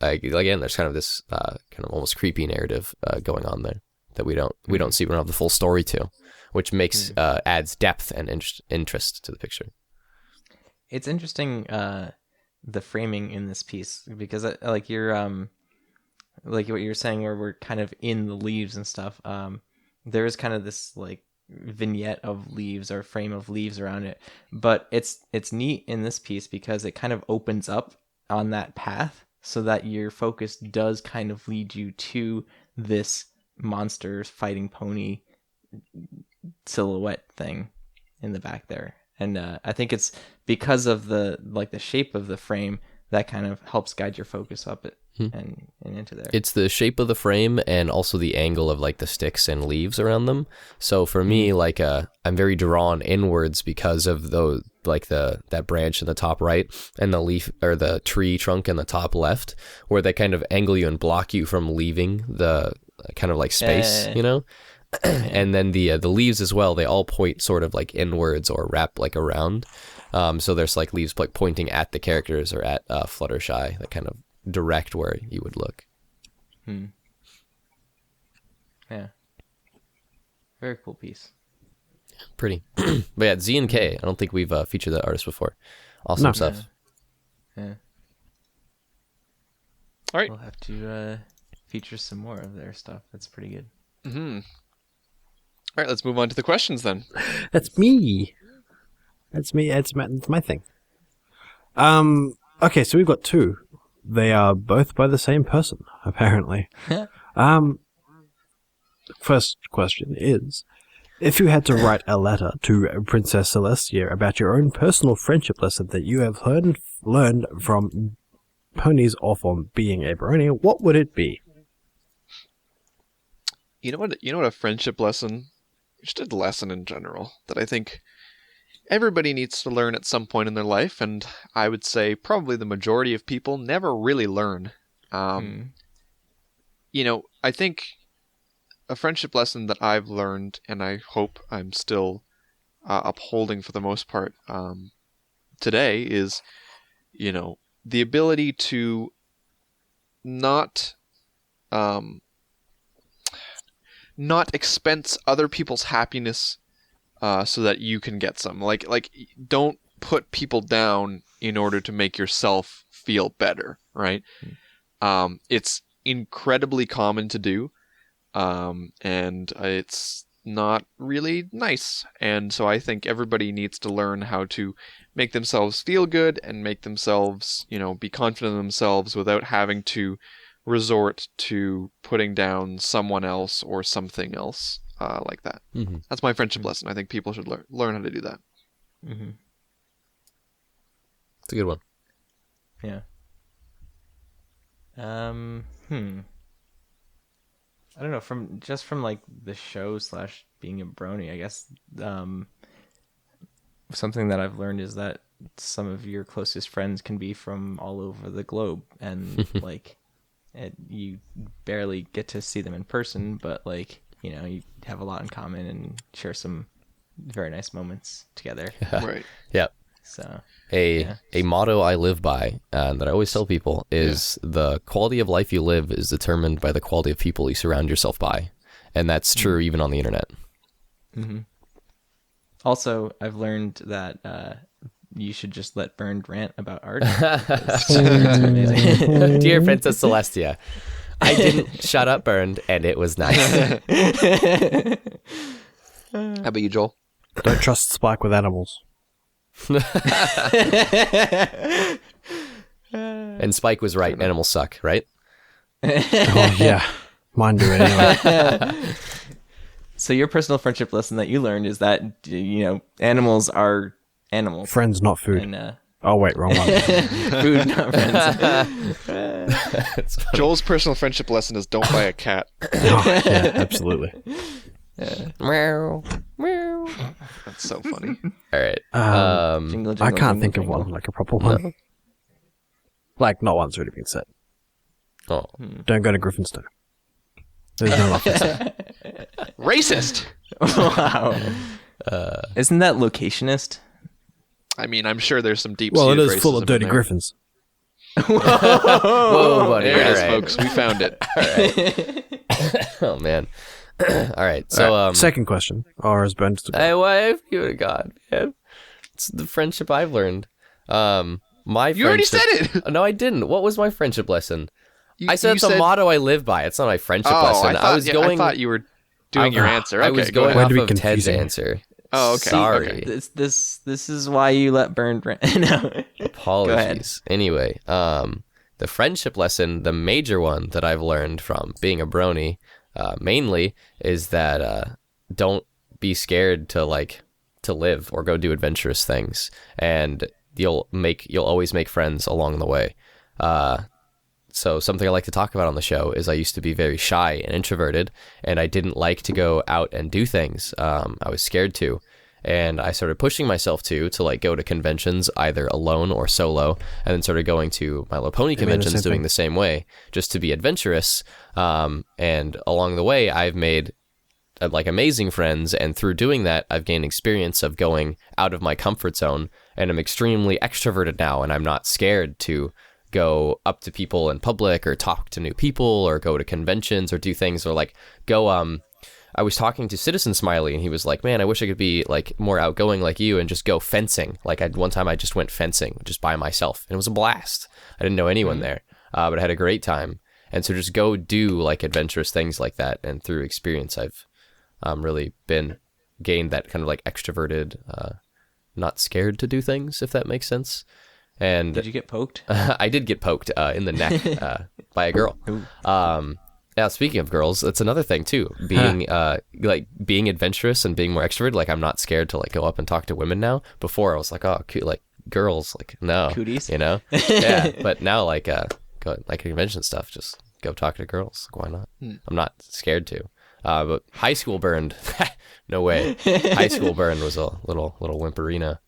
again, there's kind of this kind of almost creepy narrative going on there that we don't see. We don't have the full story to, which makes adds depth and interest to the picture. It's interesting. The framing in this piece, because like you're like what you're saying, where we're kind of in the leaves and stuff, there is kind of this like vignette of leaves or frame of leaves around it, but it's neat in this piece because it kind of opens up on that path so that your focus does kind of lead you to this monster fighting pony silhouette thing in the back there. And I think it's because of the shape of the frame that kind of helps guide your focus up it and into there. It's the shape of the frame and also the angle of like the sticks and leaves around them. So for me, like I'm very drawn inwards because of those, like that branch in the top right and the leaf or the tree trunk in the top left, where they kind of angle you and block you from leaving the kind of like space, you know. And then the leaves as well, they all point sort of like inwards or wrap like around. So there's like leaves like pointing at the characters or at Fluttershy, that kind of direct where you would look. Yeah. Very cool piece. Pretty. But yeah, Z and K. I don't think we've featured that artist before. Awesome No. stuff. Yeah. All right. We'll have to feature some more of their stuff. That's pretty good. All right, let's move on to the questions then. That's me. That's me. It's my thing. Okay, so we've got two. They are both by the same person, apparently. First question is, if you had to write a letter to Princess Celestia about your own personal friendship lesson that you have learned from Ponies or from being a Brony, what would it be? You know what a friendship lesson, just a lesson in general, that I think everybody needs to learn at some point in their life, and I would say probably the majority of people never really learn. You know, I think a friendship lesson that I've learned, and I hope I'm still upholding for the most part today, is, you know, the ability to not expense other people's happiness so that you can get some. Like don't put people down in order to make yourself feel better, right? It's incredibly common to do, and it's not really nice. And so I think everybody needs to learn how to make themselves feel good and make themselves, you know, be confident in themselves without having to resort to putting down someone else or something else like that. That's my friendship lesson. I think people should learn how to do that. It's a good one. Yeah. I don't know, from like the show / being a Brony, I guess something that I've learned is that some of your closest friends can be from all over the globe, and like you barely get to see them in person, but like, you know, you have a lot in common and share some very nice moments together. Right. Yep. So a motto I live by that I always tell people is the quality of life you live is determined by the quality of people you surround yourself by. And that's true even on the internet. Also, I've learned that you should just let Bernd rant about art. Dear Princess Celestia, I didn't shut up, Bernd, and it was nice. How about you, Joel? Don't trust Spike with animals. And Spike was right. Animals suck, right? Oh, yeah. Mine do anyway. So your personal friendship lesson that you learned is that, you know, animals are animals. Friends, not food. And, oh, wait, wrong one. food, not friends. Joel's personal friendship lesson is don't buy a cat. Oh, yeah, absolutely. Meow, meow. That's so funny. All right. Jingle, I jingle, can't jingle, think of jingle. one, like a proper one. No. Like, not one's already been said. Oh. Don't go to Griffinstone. There's no office. Racist! Wow. Isn't that locationist? I mean, I'm sure there's some deep Well, it seated is full of racism dirty in there. griffins. Whoa, buddy. There it is, All right. folks. We found it. Oh, man. All right. So, Alright, second question. Or as Bernd to hey, what have you got, man? It's the friendship I've learned. My You already friendship- said it! No, I didn't. What was my friendship lesson? You- I said you it's a motto I live by. It's not my friendship lesson. I was thought, going. I thought you were doing your answer. Okay, I was go going ahead. Why off do we of confuse Ted's him? answer. Oh, okay. Sorry. Okay. This is why you let Bernd rant. No. Apologies. Anyway, the friendship lesson, the major one that I've learned from being a Brony, mainly is that don't be scared to live or go do adventurous things, and you'll always make friends along the way. So something I like to talk about on the show is I used to be very shy and introverted, and I didn't like to go out and do things. I was scared to. And I started pushing myself to like go to conventions either alone or solo, and then started going to My Little Pony conventions doing the same way, just to be adventurous. And along the way, I've made like amazing friends, and through doing that, I've gained experience of going out of my comfort zone, and I'm extremely extroverted now, and I'm not scared to go up to people in public or talk to new people or go to conventions or do things or like go I was talking to Citizen Smiley and he was like, man, I wish I could be like more outgoing like you and just go fencing. Like one time I just went fencing just by myself and it was a blast. I didn't know anyone there, but I had a great time. And so just go do like adventurous things like that. And through experience, I've really gained that kind of like extroverted, not scared to do things, if that makes sense. And Did you get poked? I did get poked in the neck by a girl. Now, speaking of girls, that's another thing too. Being being adventurous and being more extroverted. Like I'm not scared to like go up and talk to women now. Before I was like, oh, cute, like girls, like no, Cooties, you know? Yeah, but now like go like convention stuff, just go talk to girls. Like, why not? I'm not scared to. But high school Bernd, no way. High school Bernd was a little whimperina.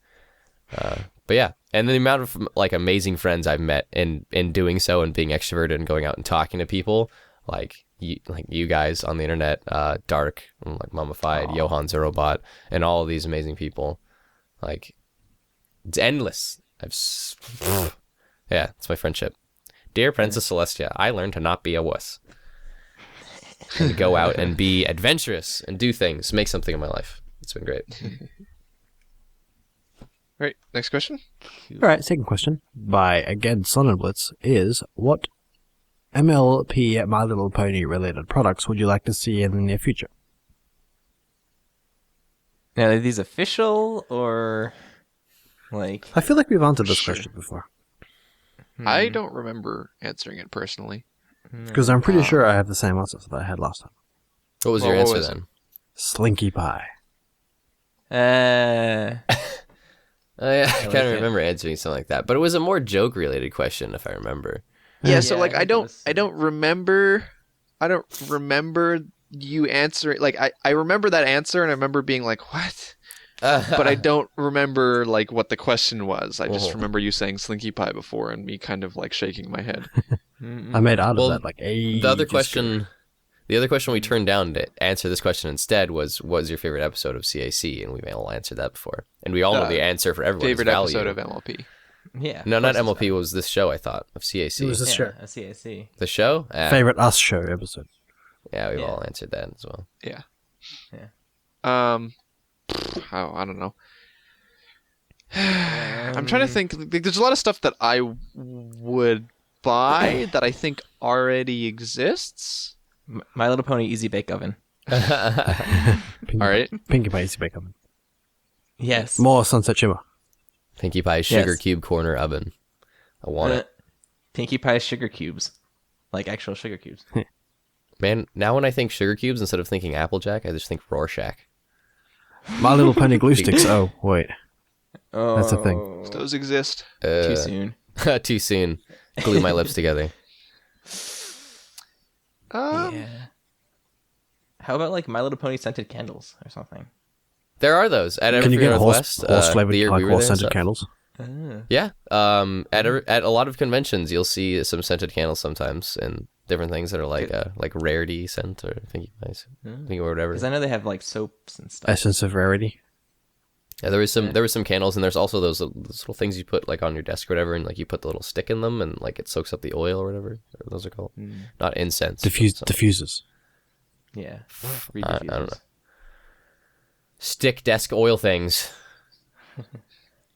But yeah, and the amount of like amazing friends I've met in doing so and being extroverted and going out and talking to people. Like you guys on the internet, Dark, like Mummified, Johan Zerobot, and all of these amazing people. Like, it's endless. Yeah, it's my friendship. Dear Princess Celestia, I learned to not be a wuss. And to go out and be adventurous and do things, make something of my life. It's been great. Right, next question. All right, second question by again Sonnenblitz is what MLP My Little Pony related products would you like to see in the near future? Now, are these official or like? I feel like we've answered this question before. I don't remember answering it personally. Because I'm pretty sure I have the same answer that I had last time. What was your What answer was then? Slinky Pie. Oh, yeah, I kind of remember answering something like that, but it was a more joke related question if I remember. Yeah, so Yeah, like I I think it don't was- remember you answering, like I remember that answer and I remember being like, what? But I don't remember like what the question was. I just remember you saying Slinky Pie before and me kind of like shaking my head. I made out of Well, that like a. The other question we turned down to answer this question instead was your favorite episode of CAC, and we've all answered that before, and we all know the answer for everyone's Favorite value. episode of MLP. Yeah. No, of not course it's MLP. Was this show? I thought of CAC. It was this show. a CAC. The show. Favorite Us show episode. Yeah, we've Yeah. all answered that as well. Yeah. Yeah. I don't know. I'm trying to think. There's a lot of stuff that I would buy that I think already exists. My Little Pony Easy Bake Oven. Pinkie, All right. Pinkie Pie Easy Bake Oven. Yes. More Sunset Shimmer. Pinkie Pie sugar Yes. cube corner oven. I want it. Pinkie Pie sugar cubes, like actual sugar cubes. Man, now when I think sugar cubes instead of thinking Applejack, I just think Rorschach. My Little Pony Glue Sticks. Oh, wait. Oh, That's a thing. Those exist. Too soon. Too soon. Glue my lips together. Yeah. How about like My Little Pony scented candles or something? There are those at Can you Everfree get Northwest. horse flavored, the year like we were horse there and scented stuff. candles? Yeah. At a lot of conventions, you'll see some scented candles sometimes, and different things that are like rarity scent or Pinkie Pies, or whatever. Because I know they have like soaps and stuff. Essence of Rarity. Yeah, there was some candles, and there's also those little things you put like on your desk or whatever, and like you put the little stick in them, and like it soaks up the oil or whatever. Those are called not incense. Diffusers. Yeah. I don't know. Stick desk oil things.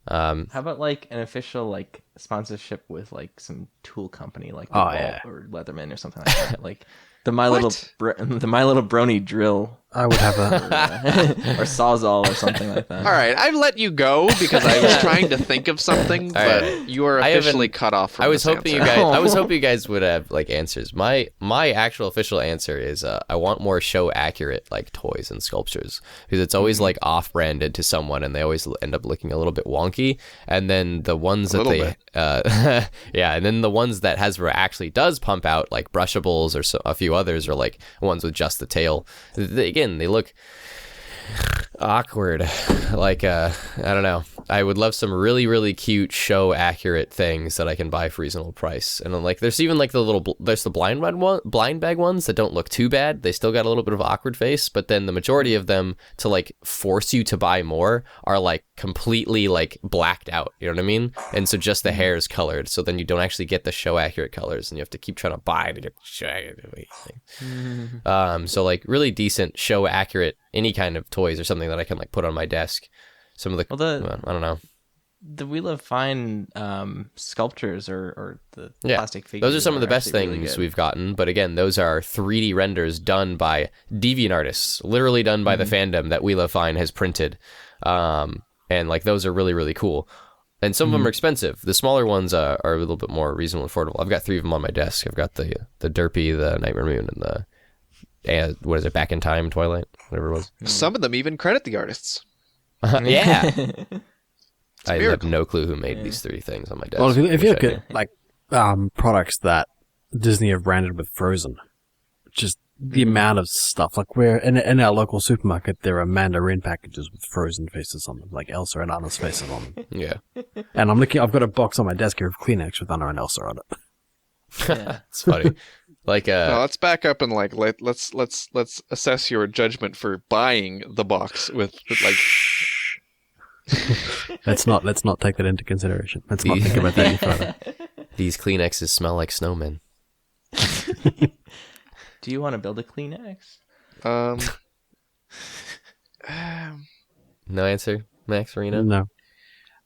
How about like an official like sponsorship with like some tool company like Oh, DeWalt yeah. or Leatherman or something like that? Like the My Little Brony drill I would have that. or Sawzall or something like that. All right, I've let you go because I was trying to think of something, but right. you are I haven't- officially cut off from I was this hoping answer. I was hoping you guys would have like answers. My actual official answer is I want more show accurate like toys and sculptures, because it's always like off branded to someone and they always end up looking a little bit wonky. And then the ones that little yeah, and then the ones that Hasbro actually does pump out like brushables or a few others, or like ones with just the tail. Again, they look Awkward. Like, I don't know. I would love some really, really cute show accurate things that I can buy for reasonable price. And then, like, there's even like there's the blind bag ones that don't look too bad. They still got a little bit of awkward face, but then the majority of them to like force you to buy more are like completely like blacked out. You know what I mean? And so just the hair is colored. So then you don't actually get the show accurate colors, and you have to keep trying to buy to get show accurate. So like really decent show accurate any kind of toys or something that I can like put on my desk. Some of the, I don't know. The Wheel of Fine sculptures or the plastic figures. Those are some of the best things we've gotten. But again, those are 3D renders done by deviant artists, literally done by the fandom that Wheel of Fine has printed. And like those are really, really cool. And some of them are expensive. The smaller ones are a little bit more reasonable and affordable. I've got 3 of them on my desk. I've got the Derpy, the Nightmare Moon, and what is it, Back in Time, Twilight, whatever it was. Some of them even credit the artists. Yeah. I have no clue who made these 3 things on my desk. Well, if you look at like products that Disney have branded with Frozen, just the amount of stuff. Like we're in our local supermarket, there are mandarin packages with Frozen faces on them, like Elsa and Anna's faces on them. Yeah. And I've got a box on my desk here of Kleenex with Anna and Elsa on it. Yeah. It's funny. Like no, let's back up and like let's assess your judgment for buying the box with like. Let's not take that into consideration. Let's not think about that any further. These Kleenexes smell like snowmen. Do you want to build a Kleenex? No answer, Max Reno? No.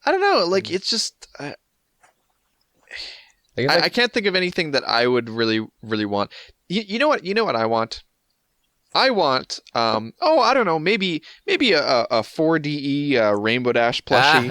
I don't know. Like it's just. I can't think of anything that I would really, really want. You know what? You know what I want? I want. I don't know. Maybe a 4DE Rainbow Dash plushie.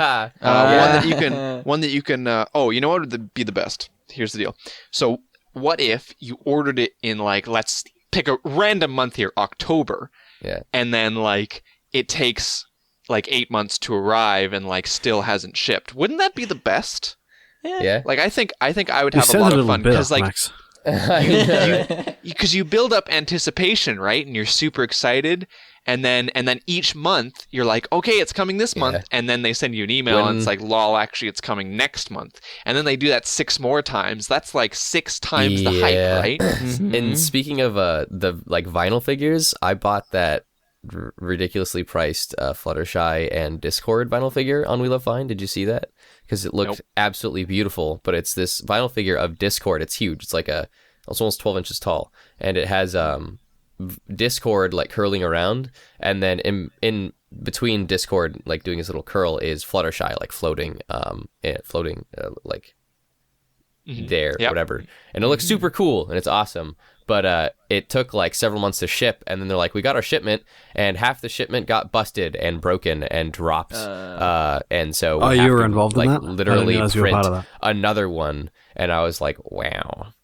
One that you can. You know what would be the best? Here's the deal. So what if you ordered it in like, let's pick a random month here, October. Yeah. And then like it takes like 8 months to arrive and like still hasn't shipped. Wouldn't that be the best? Yeah. Like I think I would have a lot of fun because like Max. because you build up anticipation, right? And you're super excited, and then each month you're like, okay, it's coming this month, and then they send you an email and it's like, lol, actually it's coming next month, and then they do that 6 more times. That's like 6 times the hype, right? And speaking of the like vinyl figures, I bought that ridiculously priced Fluttershy and Discord vinyl figure on Wheel of Fine. Did you see that? Because it looked absolutely beautiful, but it's this vinyl figure of Discord. It's huge. It's like it's almost 12 inches tall, and it has Discord like curling around, and then in between Discord like doing his little curl is Fluttershy like floating there, whatever, and it looks super cool and it's awesome. But it took like several months to ship, and then they're like, we got our shipment, and half the shipment got busted and broken and dropped. And so we you have were to, involved like, in that? literally I didn't realize you were part of print that. another one, and I was like, wow.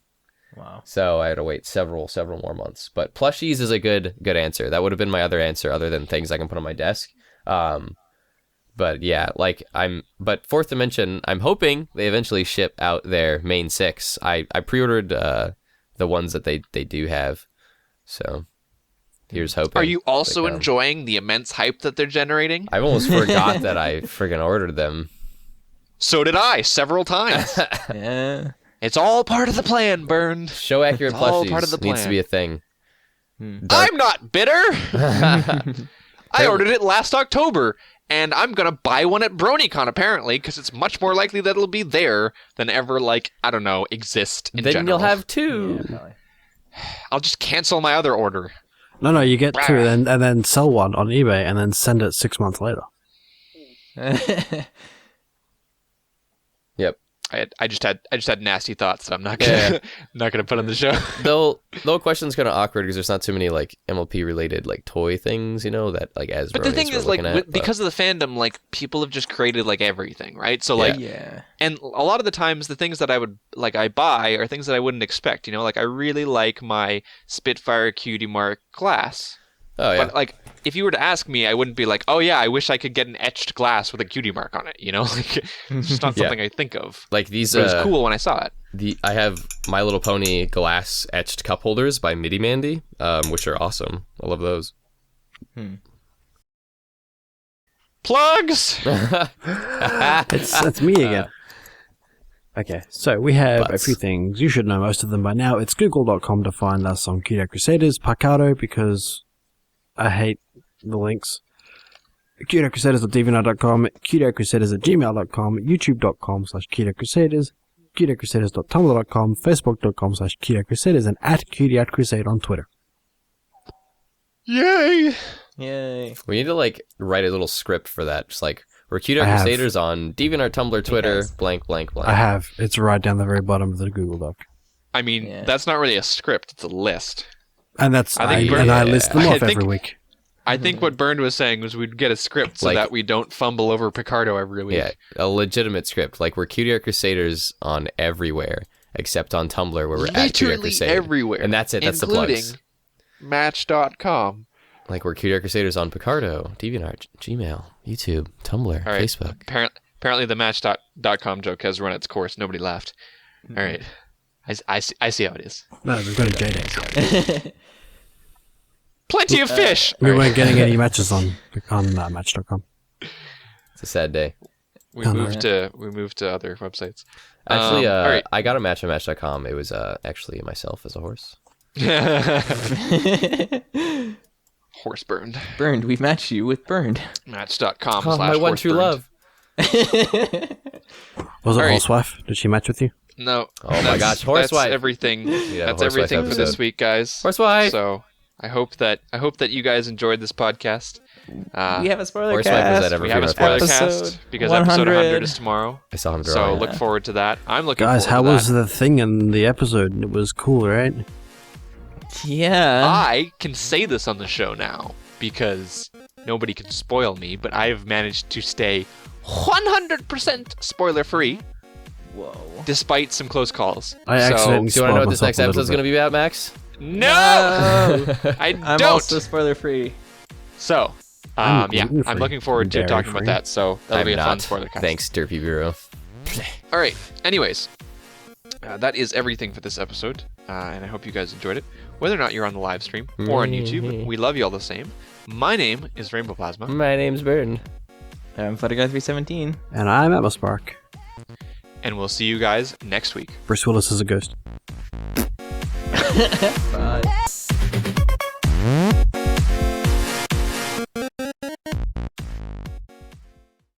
So I had to wait several more months. But plushies is a good answer. That would have been my other answer, other than things I can put on my desk. But yeah, like but Fourth Dimension, I'm hoping they eventually ship out their main 6. I pre-ordered the ones that they do have. So here's hoping. Are you also enjoying the immense hype that they're generating? I almost forgot that I friggin' ordered them. So did I, several times. Yeah. It's all part of the plan, Bernd. Show accurate It's all plushies part of the needs to plan. be a thing. I'm not bitter. I ordered it last October, and I'm going to buy one at BronyCon, apparently, because it's much more likely that it'll be there than ever, like, I don't know, exist in Then general. you'll have 2. Yeah, I'll just cancel my other order. No, you get 2 and then sell one on eBay and then send it 6 months later. Yep. I just had nasty thoughts that I'm not gonna put on the show. Though question's kind of awkward because there's not too many like MLP related like toy things, that like as. But the thing is, like, because of the fandom, like people have just created like everything, right? So like, and a lot of the times the things that I buy are things that I wouldn't expect. Like I really like my Spitfire Cutie Mark glass. Oh yeah. But like, if you were to ask me, I wouldn't be like, oh yeah, I wish I could get an etched glass with a cutie mark on it. Like it's just not something I think of. Like these, but it was cool when I saw it. I have My Little Pony glass etched cup holders by Midi Mandy, which are awesome. I love those. Plugs. It's me again. Okay, so we have a few things. You should know most of them by now. It's google.com to find us on Cutie Art Crusaders, Picado, because I hate the links. CutieArtCrusaders.deviantart.com, CutieArtCrusaders@gmail.com, YouTube.com/CutieArtCrusaders, CutieArtCrusaders.tumblr.com, Facebook.com/CutieArtCrusaders, and @CutieArtCrusade on Twitter. Yay! Yay. We need to like write a little script for that. Just like we're Cutie Art Crusaders on DeviantArt, Tumblr, Twitter, blank, blank, blank. I have. It's right down the very bottom of the Google Doc. I mean, that's not really a script; it's a list. And that's I list them off every week. I think what Bernd was saying was we'd get a script so that we don't fumble over Picardo every week. Yeah, a legitimate script. Like we're Cutie Art Crusaders on everywhere except on Tumblr where we're at Cutie Art Crusaders. Everywhere. And that's it. That's the plugs. Match.com. Like we're Cutie Art Crusaders on Picardo, DeviantArt, Gmail, YouTube, Tumblr, right. Facebook. Apparently the Match.com joke has run its course. Nobody laughed. All right. I see how it is. No, we've got a J-Day. Plenty of fish! We weren't getting any matches on Match.com. It's a sad day. We moved to other websites. Actually, all right. I got a match on Match.com. It was actually myself as a horse. Horse Bernd. Bernd, we've matched you with Bernd. Match.com Oh, my one true love. Was it Horsewife? Did she match with you? No. Oh my gosh, Horsewife. That's everything. That's everything for this week, guys. Horsewife. So I hope that you guys enjoyed this podcast. We have a spoiler Horsewife cast. was at We have a spoiler cast because episode 100 is tomorrow. I saw him So look forward to that. I'm looking Guys, forward to how was that. the thing in the episode? It was cool, right? Yeah. I can say this on the show now because nobody can spoil me, but I have managed to stay 100% spoiler free. Whoa. Despite some close calls. I accidentally do you want to know what this spoiled next myself a episode is little going to be about, Max? No! I I'm don't! also spoiler free. So, I'm yeah, gluten-free. I'm looking forward to talking about Dairy-free. that, so that'll I'm be a fun not. spoiler cast. Thanks, Derpy Bureau. Alright, anyways, that is everything for this episode, and I hope you guys enjoyed it. Whether or not you're on the live stream or on YouTube, we love you all the same. My name is Rainbow Plasma. My name's Bernd. I'm Flutterguy317. And I'm Emma Spark. And we'll see you guys next week. Bruce Bye. Willis is a ghost.